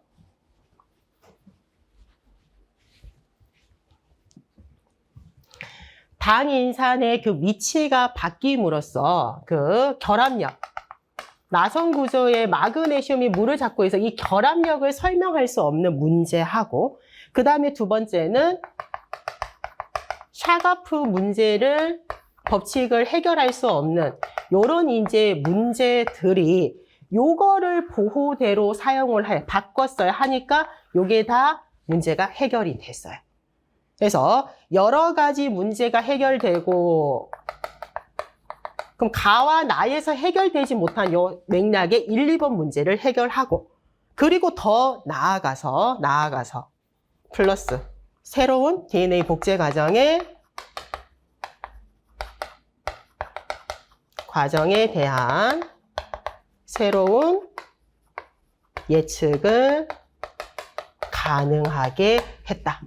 당인산의 그 위치가 바뀜으로써 그 결합력, 나선 구조의 마그네슘이 물을 잡고 있어 이 결합력을 설명할 수 없는 문제하고, 그 다음에 두 번째는 샤가프 문제를 법칙을 해결할 수 없는 요런 이제 문제들이 요거를 보호대로 사용을 바꿨어야 하니까 요게 다 문제가 해결이 됐어요. 그래서 여러 가지 문제가 해결되고, 그럼 가와 나에서 해결되지 못한 요 맥락의 1, 2번 문제를 해결하고, 그리고 더 나아가서 플러스 새로운 DNA 복제 과정에 대한 새로운 예측을 가능하게 했다.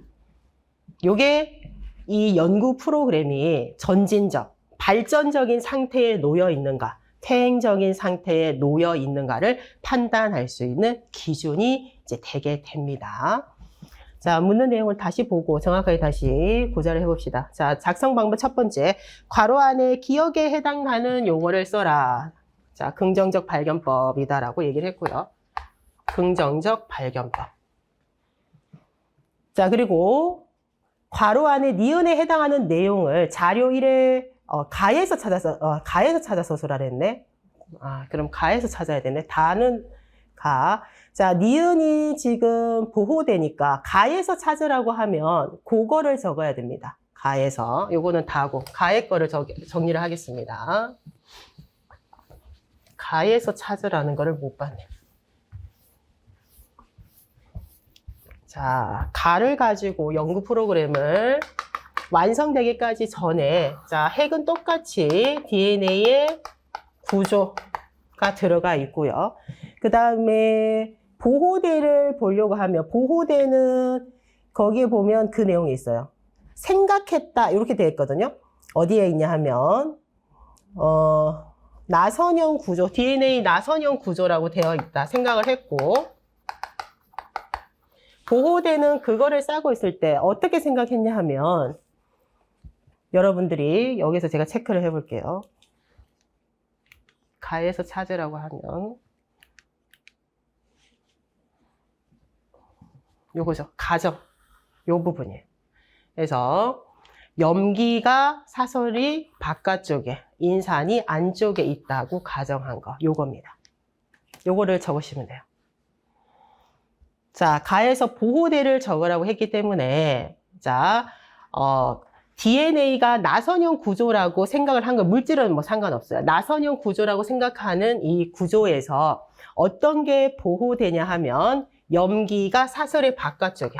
요게 이 연구 프로그램이 전진적, 발전적인 상태에 놓여 있는가, 퇴행적인 상태에 놓여 있는가를 판단할 수 있는 기준이 이제 되게 됩니다. 자, 묻는 내용을 다시 보고 정확하게 다시 구자를 해봅시다. 자, 작성 방법 첫 번째, 괄호 안에 기억에 해당하는 용어를 써라. 자, 긍정적 발견법이다라고 얘기를 했고요. 긍정적 발견법. 자, 그리고 괄호 안에 니은에 해당하는 내용을 자료 1에 가에서 찾아서 소설하랬네. 그럼 가에서 찾아야 되네. 다는 가. 자, 니은이 지금 보호되니까 가에서 찾으라고 하면 그거를 적어야 됩니다. 가에서. 요거는 다고. 가의 거를 정리를 하겠습니다. 가에서 찾으라는 거를 못 봤네. 자, 가를 가지고 연구 프로그램을 완성되기까지 전에, 자, 핵은 똑같이 DNA의 구조가 들어가 있고요. 그 다음에 보호대를 보려고 하면, 보호대는 거기에 보면 그 내용이 있어요. 생각했다, 이렇게 되어 있거든요. 어디에 있냐 하면, 나선형 구조, DNA 나선형 구조라고 되어 있다 생각을 했고, 보호대는 그거를 싸고 있을 때 어떻게 생각했냐 하면, 여러분들이 여기서 제가 체크를 해볼게요. 가에서 찾으라고 하면, 요거죠. 가정. 요 부분이에요. 그래서, 염기가 사설이 바깥쪽에, 인산이 안쪽에 있다고 가정한 거. 요겁니다. 요거를 적으시면 돼요. 자, 가에서 보호대를 적으라고 했기 때문에, 자, DNA가 나선형 구조라고 생각을 한 거, 물질은 뭐 상관없어요. 나선형 구조라고 생각하는 이 구조에서 어떤 게 보호되냐 하면, 염기가 사설의 바깥쪽에,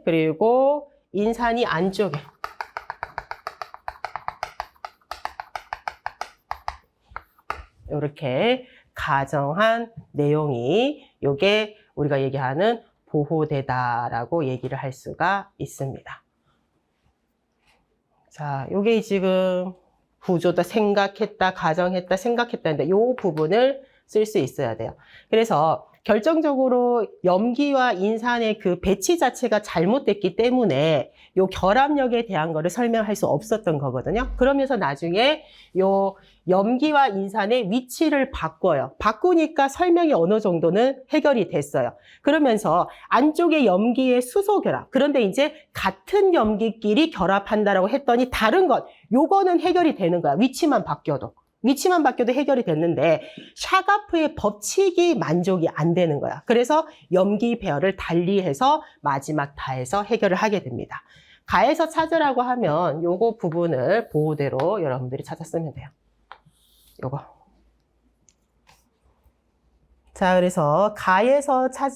그리고 인산이 안쪽에, 이렇게 가정한 내용이 요게 우리가 얘기하는 보호대다라고 얘기를 할 수가 있습니다. 자, 요게 지금 구조다, 생각했다, 가정했다, 생각했다인데 요 부분을 쓸 수 있어야 돼요. 그래서 결정적으로 염기와 인산의 그 배치 자체가 잘못됐기 때문에 요 결합력에 대한 거를 설명할 수 없었던 거거든요. 그러면서 나중에 요 염기와 인산의 위치를 바꿔요. 바꾸니까 설명이 어느 정도는 해결이 됐어요. 그러면서 안쪽에 염기의 수소 결합. 그런데 이제 같은 염기끼리 결합한다라고 했더니 다른 것. 요거는 해결이 되는 거야. 위치만 바뀌어도 해결이 됐는데 샤가프의 법칙이 만족이 안 되는 거야. 그래서 염기 배열을 달리해서 마지막 다에서 해결을 하게 됩니다. 가에서 찾으라고 하면 요거 부분을 보호대로 여러분들이 찾았으면 돼요. 요거. 자, 그래서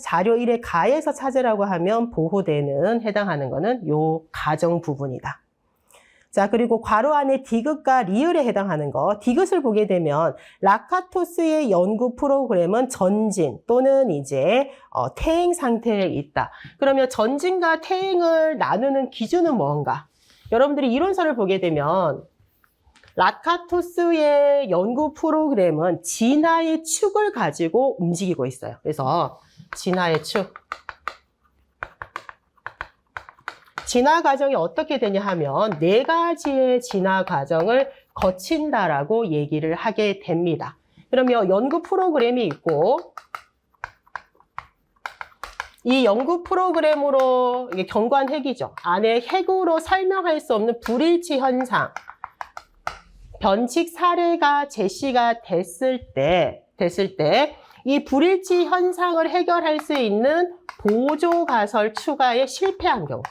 자료 1에 가에서 찾으라고 하면 보호대는 해당하는 거는 요 가정 부분이다. 자, 그리고 괄호 안에 디귿과 리을에 해당하는 거. 디귿을 보게 되면 라카토스의 연구 프로그램은 전진 또는 이제 퇴행 상태에 있다. 그러면 전진과 퇴행을 나누는 기준은 뭔가? 여러분들이 이론서를 보게 되면 라카토스의 연구 프로그램은 진화의 축을 가지고 움직이고 있어요. 그래서 진화의 축. 진화 과정이 어떻게 되냐 하면 4가지의 진화 과정을 거친다라고 얘기를 하게 됩니다. 그러면 연구 프로그램이 있고 이 연구 프로그램으로 이게 견고한 핵이죠. 안에 핵으로 설명할 수 없는 불일치 현상, 변칙 사례가 제시가 됐을 때 이 불일치 현상을 해결할 수 있는 보조 가설 추가에 실패한 경우.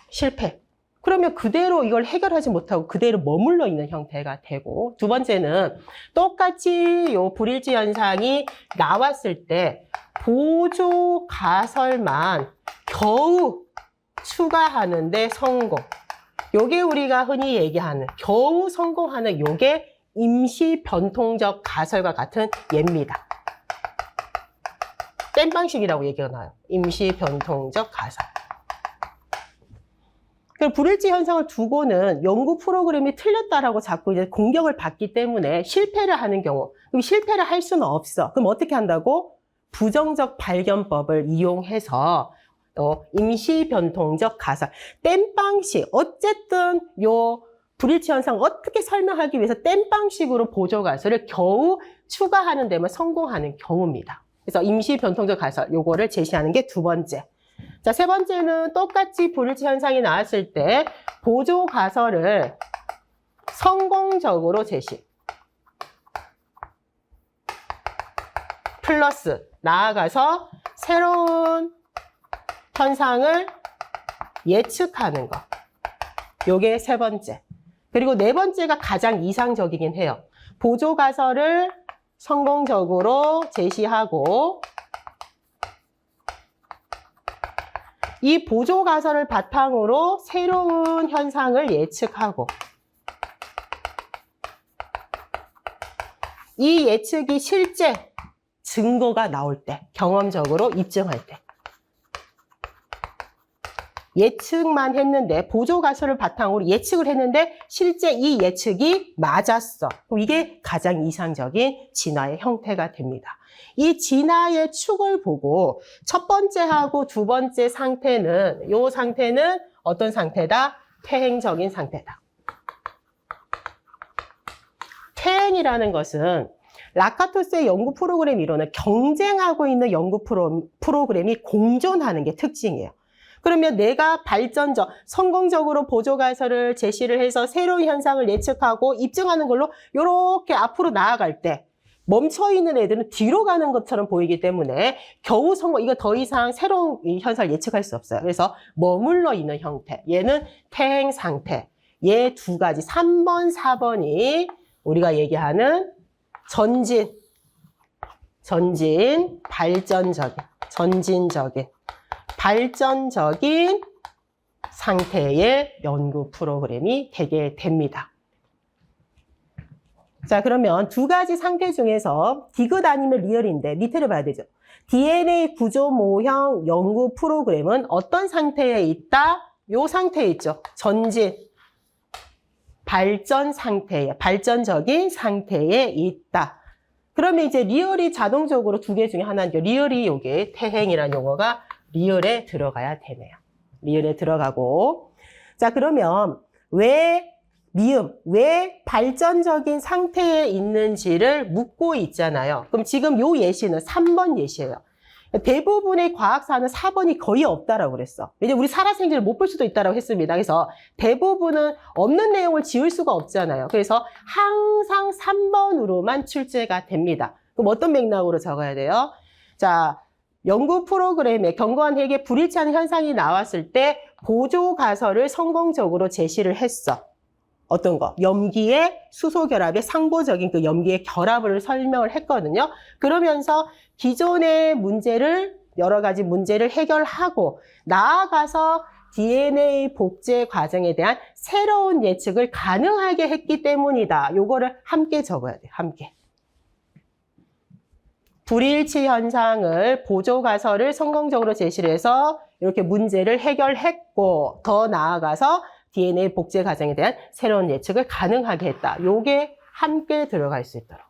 실패. 그러면 그대로 이걸 해결하지 못하고 그대로 머물러 있는 형태가 되고, 두 번째는 똑같이 요 불일치 현상이 나왔을 때 보조 가설만 겨우 추가하는데 성공. 요게 우리가 흔히 얘기하는 겨우 성공하는 요게 임시 변통적 가설과 같은 예입니다. 땜방식이라고 얘기가 나요. 임시 변통적 가설. 불일치 현상을 두고는 연구 프로그램이 틀렸다라고 자꾸 이제 공격을 받기 때문에 실패를 하는 경우, 그럼 실패를 할 수는 없어. 그럼 어떻게 한다고? 부정적 발견법을 이용해서 임시 변통적 가설, 땜방식, 어쨌든 요 불일치 현상 어떻게 설명하기 위해서 땜방식으로 보조 가설을 겨우 추가하는 데만 성공하는 경우입니다. 그래서 임시 변통적 가설, 요거를 제시하는 게 두 번째. 자, 세 번째는 똑같이 불일치 현상이 나왔을 때 보조 가설을 성공적으로 제시. 플러스 나아가서 새로운 현상을 예측하는 것. 요게 세 번째. 그리고 네 번째가 가장 이상적이긴 해요. 보조 가설을 성공적으로 제시하고 이 보조 가설을 바탕으로 새로운 현상을 예측하고 이 예측이 실제 증거가 나올 때, 경험적으로 입증할 때 예측만 했는데 보조 가설을 바탕으로 예측을 했는데 실제 이 예측이 맞았어. 그럼 이게 가장 이상적인 진화의 형태가 됩니다. 이 진화의 축을 보고 첫 번째하고 두 번째 상태는 이 상태는 어떤 상태다? 퇴행적인 상태다. 퇴행이라는 것은 라카토스의 연구 프로그램 이론은 경쟁하고 있는 연구 프로그램이 공존하는 게 특징이에요. 그러면 내가 발전적, 성공적으로 보조 가설을 제시를 해서 새로운 현상을 예측하고 입증하는 걸로 이렇게 앞으로 나아갈 때 멈춰있는 애들은 뒤로 가는 것처럼 보이기 때문에 겨우 성공, 이거 더 이상 새로운 현상을 예측할 수 없어요. 그래서 머물러 있는 형태. 얘는 퇴행 상태. 얘 두 가지, 3번, 4번이 우리가 얘기하는 발전적인 상태의 연구 프로그램이 되게 됩니다. 자, 그러면 두 가지 상태 중에서 디귿 아니면 리얼인데 밑에를 봐야 되죠. DNA 구조 모형 연구 프로그램은 어떤 상태에 있다? 요 상태에 있죠. 발전적인 상태에 있다. 그러면 이제 리얼이 자동적으로 두 개 중에 하나인데 리얼이 요게 퇴행이라는 용어가 리얼에 들어가야 되네요. 리얼에 들어가고. 자, 그러면 왜 발전적인 상태에 있는지를 묻고 있잖아요. 그럼 지금 요 예시는 3번 예시예요. 대부분의 과학사는 4번이 거의 없다라고 그랬어. 왜냐면 우리 살아생전을 못 볼 수도 있다라고 했습니다. 그래서 대부분은 없는 내용을 지울 수가 없잖아요. 그래서 항상 3번으로만 출제가 됩니다. 그럼 어떤 맥락으로 적어야 돼요? 자, 연구 프로그램에 견고한 핵에 불일치하는 현상이 나왔을 때 보조 가설을 성공적으로 제시를 했어. 어떤 거? 염기의 수소 결합의 상보적인 그 염기의 결합을 설명을 했거든요. 그러면서 기존의 여러 가지 문제를 해결하고 나아가서 DNA 복제 과정에 대한 새로운 예측을 가능하게 했기 때문이다. 요거를 함께 적어야 돼요. 함께. 불일치 현상을 보조 가설을 성공적으로 제시를 해서 이렇게 문제를 해결했고 더 나아가서 DNA 복제 과정에 대한 새로운 예측을 가능하게 했다. 요게 함께 들어갈 수 있도록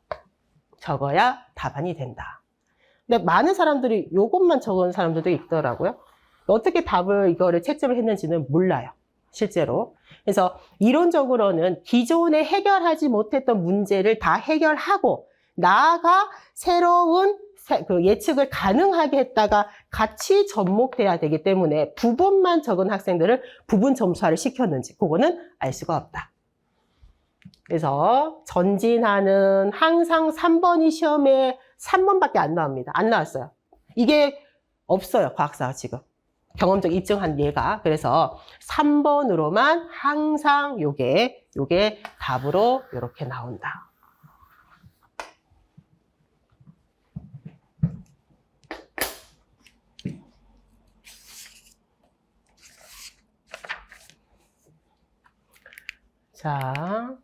적어야 답안이 된다. 근데 많은 사람들이 요것만 적은 사람들도 있더라고요. 어떻게 이거를 채점을 했는지는 몰라요. 실제로. 그래서 이론적으로는 기존에 해결하지 못했던 문제를 다 해결하고 나아가 새로운 그 예측을 가능하게 했다가 같이 접목돼야 되기 때문에 부분만 적은 학생들을 부분 점수화를 시켰는지 그거는 알 수가 없다. 그래서 전진하는 항상 3번이 시험에 3번밖에 안 나옵니다. 안 나왔어요. 이게 없어요. 과학사가 지금. 경험적 입증한 예가. 그래서 3번으로만 항상 요게 답으로 이렇게 나온다. 자,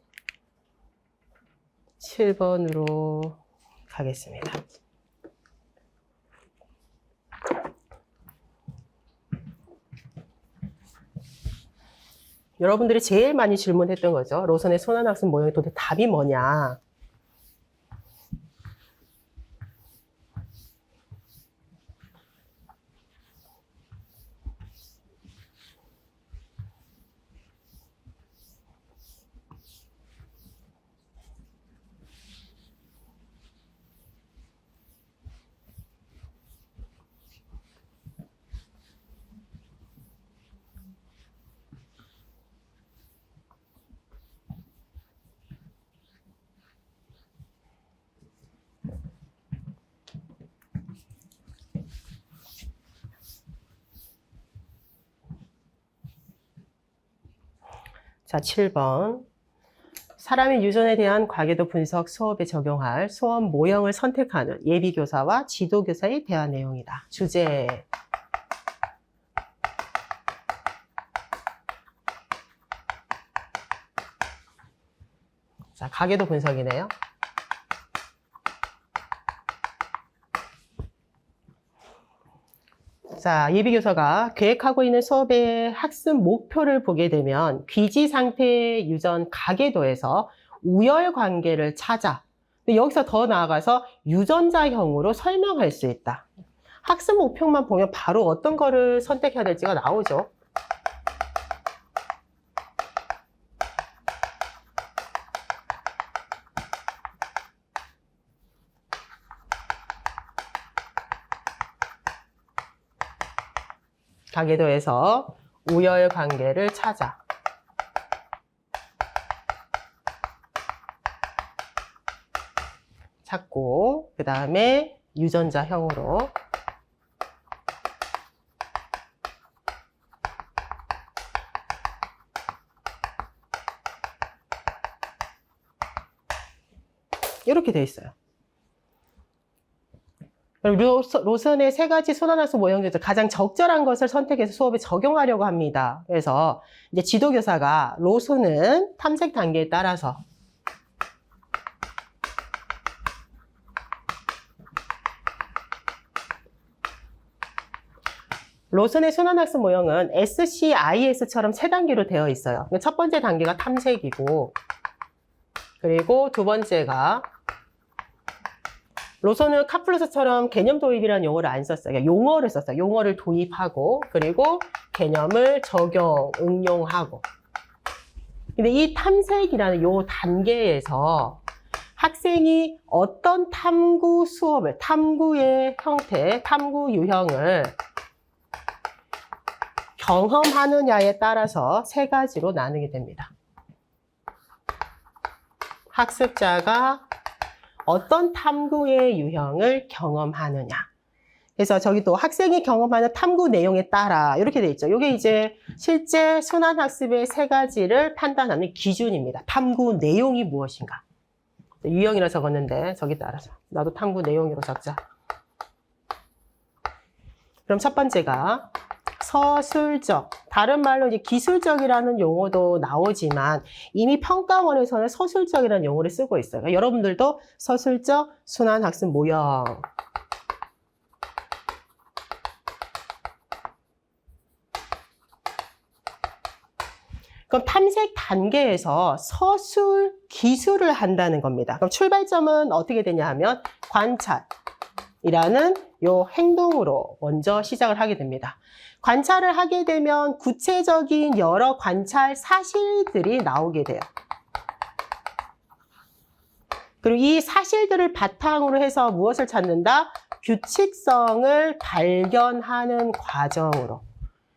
7번으로 가겠습니다. 여러분들이 제일 많이 질문했던 거죠. 로선의 손안학습 모형의 도대체 답이 뭐냐. 자, 7번. 사람의 유전에 대한 과계도 분석 수업에 적용할 수업 모형을 선택하는 예비교사와 지도교사의 대화 내용이다. 주제. 자, 과계도 분석이네요. 자, 예비교사가 계획하고 있는 수업의 학습 목표를 보게 되면 귀지 상태의 유전 가계도에서 우열 관계를 찾아. 근데 여기서 더 나아가서 유전자형으로 설명할 수 있다. 학습 목표만 보면 바로 어떤 거를 선택해야 될지가 나오죠. 가계도에서 우열 관계를 찾아. 찾고, 그 다음에 유전자형으로. 이렇게 돼 있어요. 그럼 로선의 세 가지 순환학습 모형 중에서 가장 적절한 것을 선택해서 수업에 적용하려고 합니다. 그래서 이제 지도교사가 로선은 탐색 단계에 따라서 로선의 순환학습 모형은 SCIS처럼 세 단계로 되어 있어요. 첫 번째 단계가 탐색이고, 그리고 두 번째가 로선은 카플러스처럼 개념 도입이라는 용어를 안 썼어요. 그러니까 용어를 썼어요. 용어를 도입하고, 그리고 개념을 적용, 응용하고. 근데 이 탐색이라는 요 단계에서 학생이 어떤 탐구 수업을, 탐구의 형태, 탐구 유형을 경험하느냐에 따라서 세 가지로 나누게 됩니다. 학습자가 어떤 탐구의 유형을 경험하느냐. 그래서 저기 또 학생이 경험하는 탐구 내용에 따라 이렇게 돼 있죠. 이게 이제 실제 순환학습의 세 가지를 판단하는 기준입니다. 탐구 내용이 무엇인가. 유형이라 적었는데 저기 따라서 나도 탐구 내용으로 적자. 그럼 첫 번째가 서술적, 다른 말로 이제 기술적이라는 용어도 나오지만 이미 평가원에서는 서술적이라는 용어를 쓰고 있어요. 그러니까 여러분들도 서술적 순환학습 모형. 그럼 탐색 단계에서 서술 기술을 한다는 겁니다. 그럼 출발점은 어떻게 되냐 하면 관찰이라는 요 행동으로 먼저 시작을 하게 됩니다. 관찰을 하게 되면 구체적인 여러 관찰 사실들이 나오게 돼요. 그리고 이 사실들을 바탕으로 해서 무엇을 찾는다? 규칙성을 발견하는 과정으로.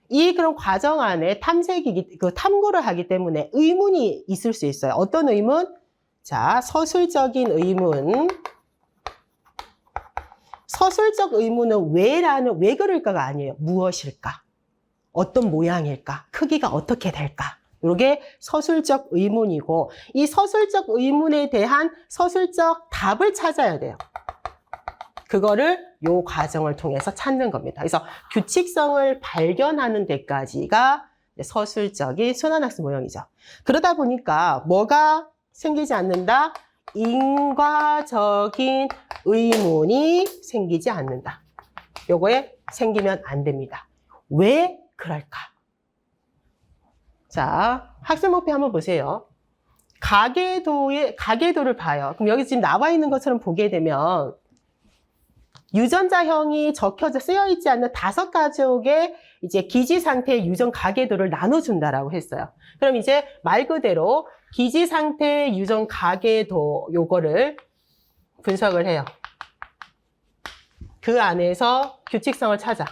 그런 과정 안에 탐구를 하기 때문에 의문이 있을 수 있어요. 어떤 의문? 자, 서술적인 의문. 서술적 의문은 왜 그럴까가 아니에요. 무엇일까? 어떤 모양일까? 크기가 어떻게 될까? 이게 서술적 의문이고, 이 서술적 의문에 대한 서술적 답을 찾아야 돼요. 그거를 요 과정을 통해서 찾는 겁니다. 그래서 규칙성을 발견하는 데까지가 서술적인 순환학습 모형이죠. 그러다 보니까 뭐가 생기지 않는다? 인과적인 의문이 생기지 않는다. 요거에 생기면 안 됩니다. 왜 그럴까? 자, 학습 목표 한번 보세요. 가계도를 봐요. 그럼 여기 지금 나와 있는 것처럼 보게 되면 유전자형이 쓰여 있지 않는 5가족의 이제 기지 상태의 유전 가계도를 나눠준다라고 했어요. 그럼 이제 말 그대로 기지 상태의 유전 가계도 요거를 분석을 해요. 그 안에서 규칙성을 찾아.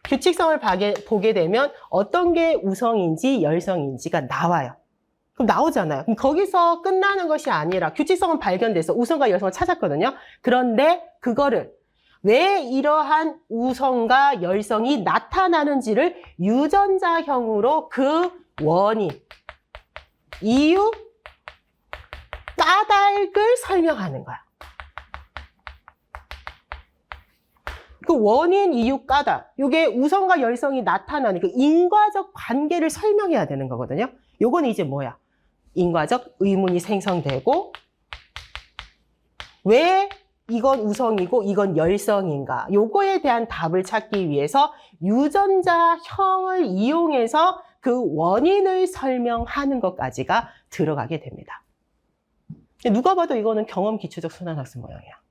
규칙성을 보게 되면 어떤 게 우성인지 열성인지가 나와요. 그럼 나오잖아요. 그럼 거기서 끝나는 것이 아니라 규칙성은 발견돼서 우성과 열성을 찾았거든요. 그런데 그거를 왜 이러한 우성과 열성이 나타나는지를 유전자형으로 그 원인, 이유, 까닭을 설명하는 거야. 그 원인, 이유, 까닭. 이게 우성과 열성이 나타나는 그 인과적 관계를 설명해야 되는 거거든요. 요거는 이제 뭐야? 인과적 의문이 생성되고, 왜 이건 우성이고 이건 열성인가? 요거에 대한 답을 찾기 위해서 유전자형을 이용해서 그 원인을 설명하는 것까지가 들어가게 됩니다. 누가 봐도 이거는 경험 기초적 순환학습 모형이야.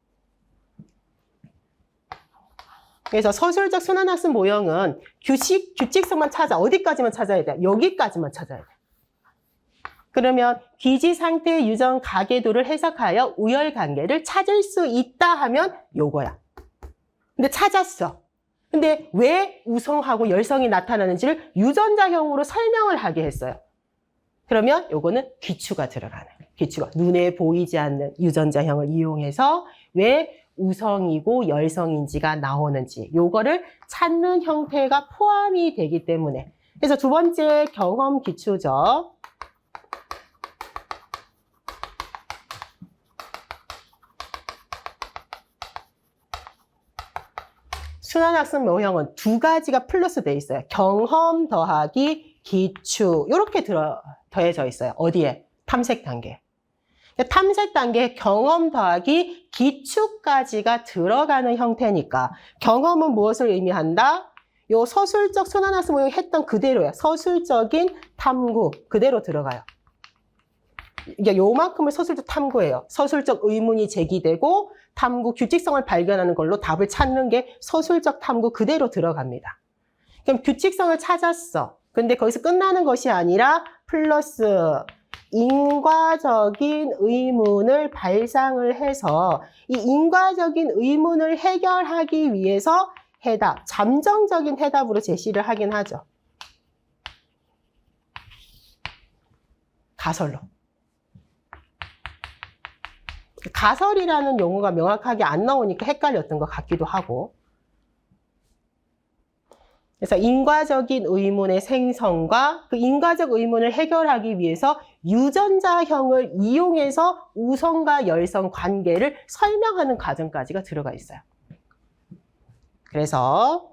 그래서 서술적 순환학습 모형은 규칙성만 찾아. 어디까지만 찾아야 돼? 여기까지만 찾아야 돼. 그러면 기지 상태의 유전 가계도를 해석하여 우열 관계를 찾을 수 있다 하면 요거야. 근데 찾았어. 근데 왜 우성하고 열성이 나타나는지를 유전자형으로 설명을 하게 했어요. 그러면 요거는 귀추가 들어가는 거예요. 귀추가 눈에 보이지 않는 유전자형을 이용해서 왜 우성이고 열성인지가 나오는지 요거를 찾는 형태가 포함이 되기 때문에 그래서 두 번째 경험 기초적 순환학습 모형은 두 가지가 플러스 돼 있어요. 경험 더하기 기추 이렇게 더해져 있어요. 어디에? 탐색 단계. 탐색 단계에 경험 더하기 기추까지가 들어가는 형태니까 경험은 무엇을 의미한다? 요 서술적 순환학습 모형 했던 그대로예요. 서술적인 탐구 그대로 들어가요. 이게 요만큼을 서술적 탐구예요. 서술적 의문이 제기되고 탐구 규칙성을 발견하는 걸로 답을 찾는 게 서술적 탐구 그대로 들어갑니다. 그럼 규칙성을 찾았어. 근데 거기서 끝나는 것이 아니라 플러스 인과적인 의문을 발상을 해서 이 인과적인 의문을 해결하기 위해서 해답, 잠정적인 해답으로 제시를 하긴 하죠. 가설로. 가설이라는 용어가 명확하게 안 나오니까 헷갈렸던 것 같기도 하고. 그래서 인과적인 의문의 생성과 그 인과적 의문을 해결하기 위해서 유전자형을 이용해서 우성과 열성 관계를 설명하는 과정까지가 들어가 있어요. 그래서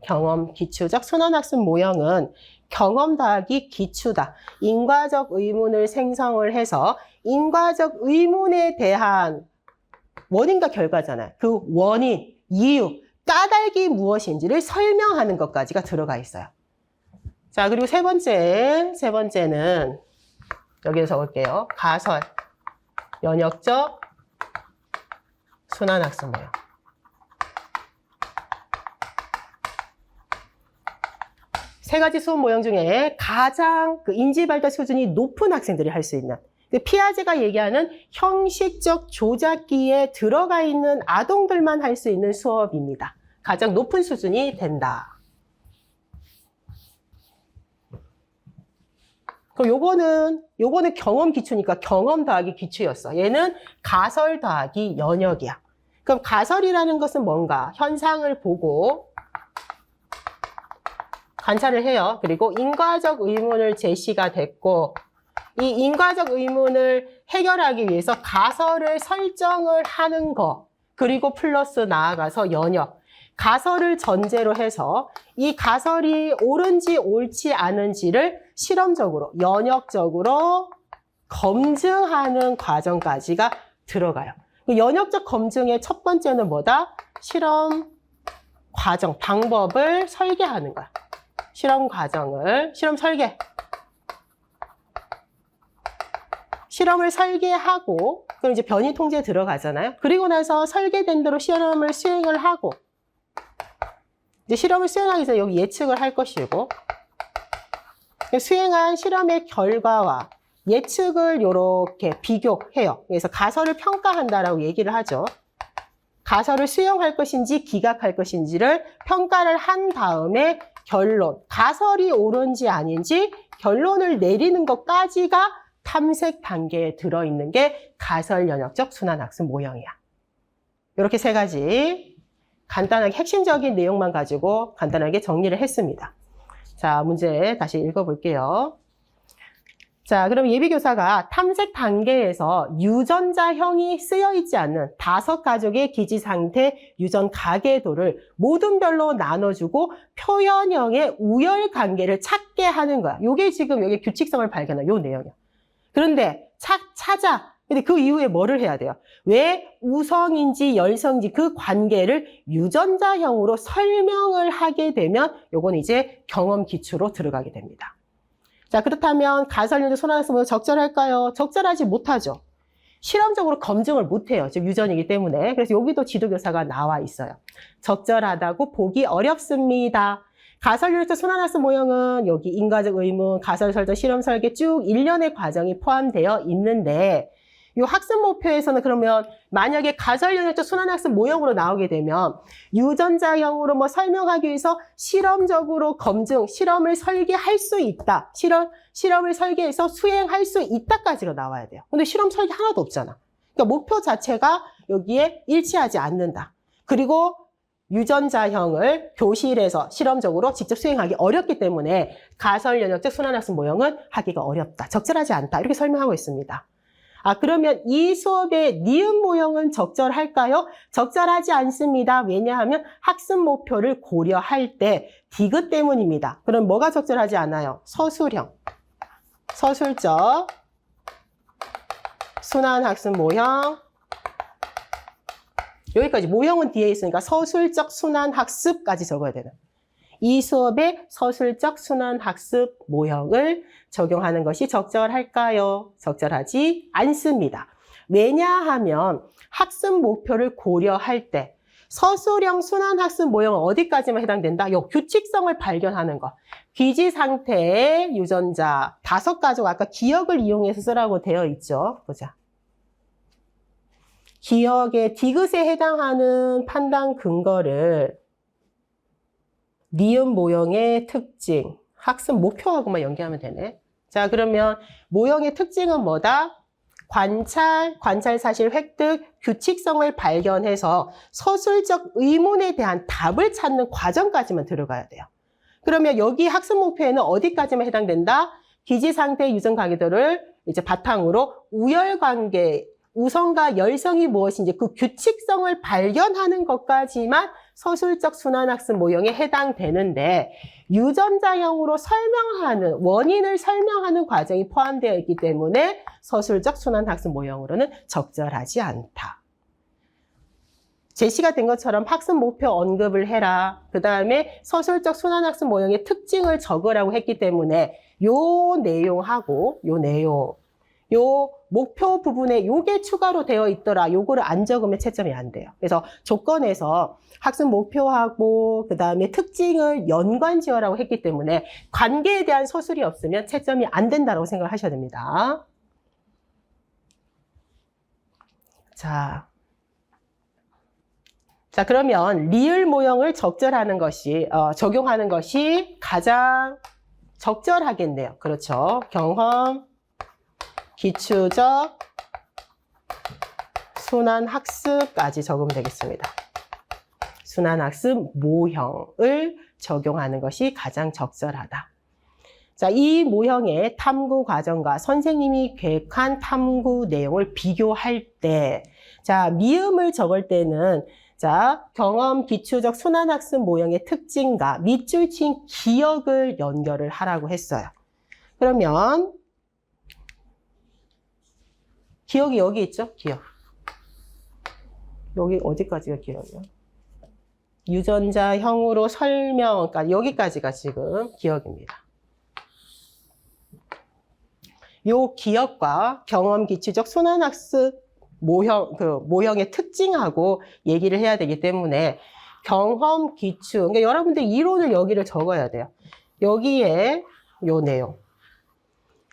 경험 기초적 순환학습 모형은 경험 더하기 기추다. 인과적 의문을 생성을 해서 인과적 의문에 대한 원인과 결과잖아요. 그 원인, 이유, 까닭이 무엇인지를 설명하는 것까지가 들어가 있어요. 자, 그리고 세 번째는 여기에서 올게요. 가설, 연역적 순환학습 모형. 세 가지 수업 모형 중에 가장 그 인지 발달 수준이 높은 학생들이 할 수 있는 피아제가 얘기하는 형식적 조작기에 들어가 있는 아동들만 할 수 있는 수업입니다. 가장 높은 수준이 된다. 그럼 요거는 경험 기초니까 경험 더하기 기초였어. 얘는 가설 더하기 연역이야. 그럼 가설이라는 것은 뭔가? 현상을 보고 관찰을 해요. 그리고 인과적 의문을 제시가 됐고 이 인과적 의문을 해결하기 위해서 가설을 설정을 하는 거 그리고 플러스 나아가서 연역 가설을 전제로 해서 이 가설이 옳은지 옳지 않은지를 실험적으로 연역적으로 검증하는 과정까지가 들어가요. 연역적 검증의 첫 번째는 뭐다? 실험 과정, 방법을 설계하는 거야. 실험 과정을, 실험 설계. 실험을 설계하고, 그럼 이제 변이 통제에 들어가잖아요. 그리고 나서 설계된 대로 실험을 수행을 하고, 이제 실험을 수행하기 전에 여기 예측을 할 것이고, 수행한 실험의 결과와 예측을 이렇게 비교해요. 그래서 가설을 평가한다라고 얘기를 하죠. 가설을 수용할 것인지 기각할 것인지를 평가를 한 다음에 결론, 가설이 옳은지 아닌지 결론을 내리는 것까지가 탐색 단계에 들어있는 게 가설 연역적 순환학습 모형이야. 이렇게 세 가지 간단하게 핵심적인 내용만 가지고 간단하게 정리를 했습니다. 자, 문제 다시 읽어볼게요. 자, 그럼 예비교사가 탐색 단계에서 유전자형이 쓰여있지 않는 5가족의 기지상태 유전 가계도를 모든 별로 나눠주고 표현형의 우열관계를 찾게 하는 거야. 요게 지금 여기 규칙성을 발견한 요 내용이야. 그런데 찾아. 근데 그 이후에 뭐를 해야 돼요? 왜 우성인지 열성인지 그 관계를 유전자형으로 설명을 하게 되면 요건 이제 경험 기초로 들어가게 됩니다. 자, 그렇다면 가설연적 손안학습 모형 적절할까요? 적절하지 못하죠. 실험적으로 검증을 못해요. 지금 유전이기 때문에. 그래서 여기도 지도교사가 나와 있어요. 적절하다고 보기 어렵습니다. 가설연적 손안학습 모형은 여기 인과적 의문, 가설 설정, 실험 설계 쭉 일련의 과정이 포함되어 있는데 이 학습 목표에서는 그러면 만약에 가설연역적 순환학습 모형으로 나오게 되면 유전자형으로 뭐 설명하기 위해서 실험적으로 검증, 실험을 설계할 수 있다. 실험을 설계해서 수행할 수 있다까지가 나와야 돼요. 근데 실험 설계 하나도 없잖아. 그러니까 목표 자체가 여기에 일치하지 않는다. 그리고 유전자형을 교실에서 실험적으로 직접 수행하기 어렵기 때문에 가설연역적 순환학습 모형은 하기가 어렵다. 적절하지 않다. 이렇게 설명하고 있습니다. 그러면 이 수업의 니은 모형은 적절할까요? 적절하지 않습니다. 왜냐하면 학습 목표를 고려할 때 디귿 때문입니다. 그럼 뭐가 적절하지 않아요? 서술형, 서술적, 순환학습 모형. 여기까지 모형은 뒤에 있으니까 서술적 순환학습까지 적어야 되는. 이 수업의 서술적 순환학습 모형을 적용하는 것이 적절할까요? 적절하지 않습니다. 왜냐하면 학습 목표를 고려할 때 서술형 순환학습 모형은 어디까지만 해당된다? 요 규칙성을 발견하는 것. 기지 상태의 유전자 5가족 아까 기억을 이용해서 쓰라고 되어 있죠. 보자. 기억의 디귿에 해당하는 판단 근거를 니은 모형의 특징, 학습 목표하고만 연계하면 되네. 자, 그러면 모형의 특징은 뭐다? 관찰 사실 획득, 규칙성을 발견해서 서술적 의문에 대한 답을 찾는 과정까지만 들어가야 돼요. 그러면 여기 학습 목표에는 어디까지만 해당된다? 기지 상태 유전 가계도를 이제 바탕으로 우열관계, 우성과 열성이 무엇인지 그 규칙성을 발견하는 것까지만 서술적 순환학습 모형에 해당되는데 유전자형으로 설명하는, 원인을 설명하는 과정이 포함되어 있기 때문에 서술적 순환학습 모형으로는 적절하지 않다. 제시가 된 것처럼 학습 목표 언급을 해라. 그 다음에 서술적 순환학습 모형의 특징을 적으라고 했기 때문에 요 내용하고 요 내용, 요 목표 부분에 요게 추가로 되어 있더라. 요거를 안 적으면 채점이 안 돼요. 그래서 조건에서 학습 목표하고 그 다음에 특징을 연관지어라고 했기 때문에 관계에 대한 서술이 없으면 채점이 안 된다고 생각을 하셔야 됩니다. 자, 그러면 리을 모형을 적절하는 것이, 적용하는 것이 가장 적절하겠네요. 그렇죠. 경험, 기초적, 순환학습까지 적으면 되겠습니다. 순환학습 모형을 적용하는 것이 가장 적절하다. 자, 이 모형의 탐구 과정과 선생님이 계획한 탐구 내용을 비교할 때, 자, 미음을 적을 때는 자, 경험 기초적 순환학습 모형의 특징과 밑줄 친 기억을 연결을 하라고 했어요. 그러면 기억이 여기 있죠? 기억. 여기 어디까지가 기억이요? 유전자형으로 설명까지 여기까지가 지금 기억입니다. 요 기억과 경험 기초적 순환학습 모형의 특징하고 얘기를 해야 되기 때문에 경험 기초, 그러니까 여러분들 이론을 여기를 적어야 돼요. 여기에 요 내용.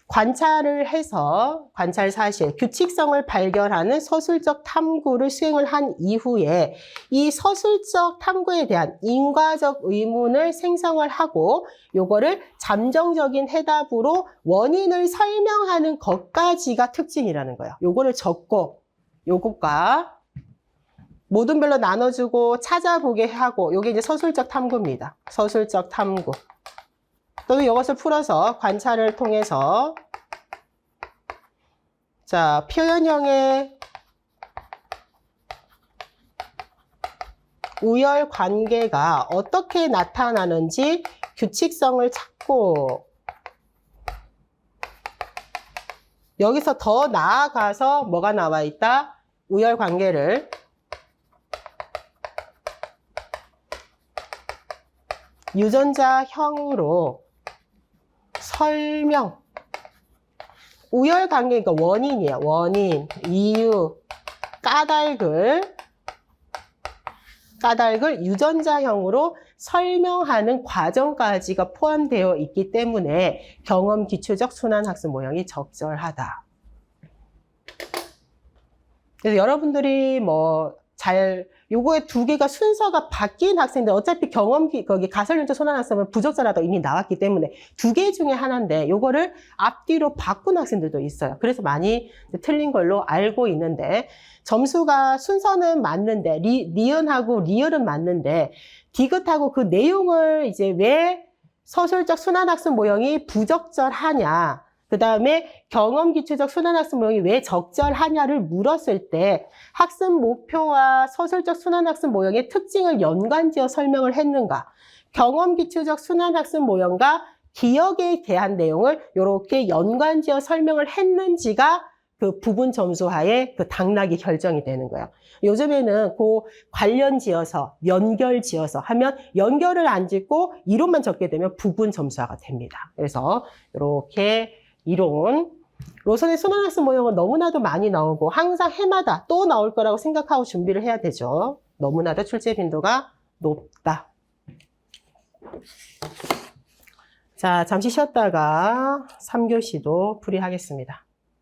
관찰을 해서 관찰 사실, 규칙성을 발견하는 서술적 탐구를 수행을 한 이후에 이 서술적 탐구에 대한 인과적 의문을 생성을 하고 요거를 잠정적인 해답으로 원인을 설명하는 것까지가 특징이라는 거예요. 요거를 적고 요것과 모든 별로 나눠주고 찾아보게 하고, 요게 이제 서술적 탐구입니다. 서술적 탐구. 또는 이것을 풀어서 관찰을 통해서 자, 표현형의 우열 관계가 어떻게 나타나는지 규칙성을 찾고 여기서 더 나아가서 뭐가 나와 있다? 우열 관계를 유전자형으로 설명. 우열 관계가 원인이에요. 원인, 이유, 까닭을 유전자형으로 설명하는 과정까지가 포함되어 있기 때문에 경험 기초적 순환학습 모형이 적절하다. 그래서 여러분들이 요거에 두 개가 순서가 바뀐 학생들, 어차피 거기 가설연적 순환학습은 부적절하다 이미 나왔기 때문에 두 개 중에 하나인데, 요거를 앞뒤로 바꾼 학생들도 있어요. 그래서 많이 틀린 걸로 알고 있는데, 점수가 순서는 맞는데, 니은하고 리을은 맞는데, 디귿하고 그 내용을 이제 왜 서술적 순환학습 모형이 부적절하냐, 그 다음에 경험 기초적 순환학습 모형이 왜 적절하냐를 물었을 때 학습 목표와 서술적 순환학습 모형의 특징을 연관지어 설명을 했는가, 경험 기초적 순환학습 모형과 기억에 대한 내용을 이렇게 연관지어 설명을 했는지가 그 부분 점수하에 그 당락이 결정이 되는 거예요. 요즘에는 그 관련 지어서 연결 지어서 하면 연결을 안 짓고 이론만 적게 되면 부분 점수화가 됩니다. 그래서 이렇게 이론, 로선의 순환학습 모형은 너무나도 많이 나오고 항상 해마다 또 나올 거라고 생각하고 준비를 해야 되죠. 너무나도 출제 빈도가 높다. 자, 잠시 쉬었다가 3교시도 풀이하겠습니다.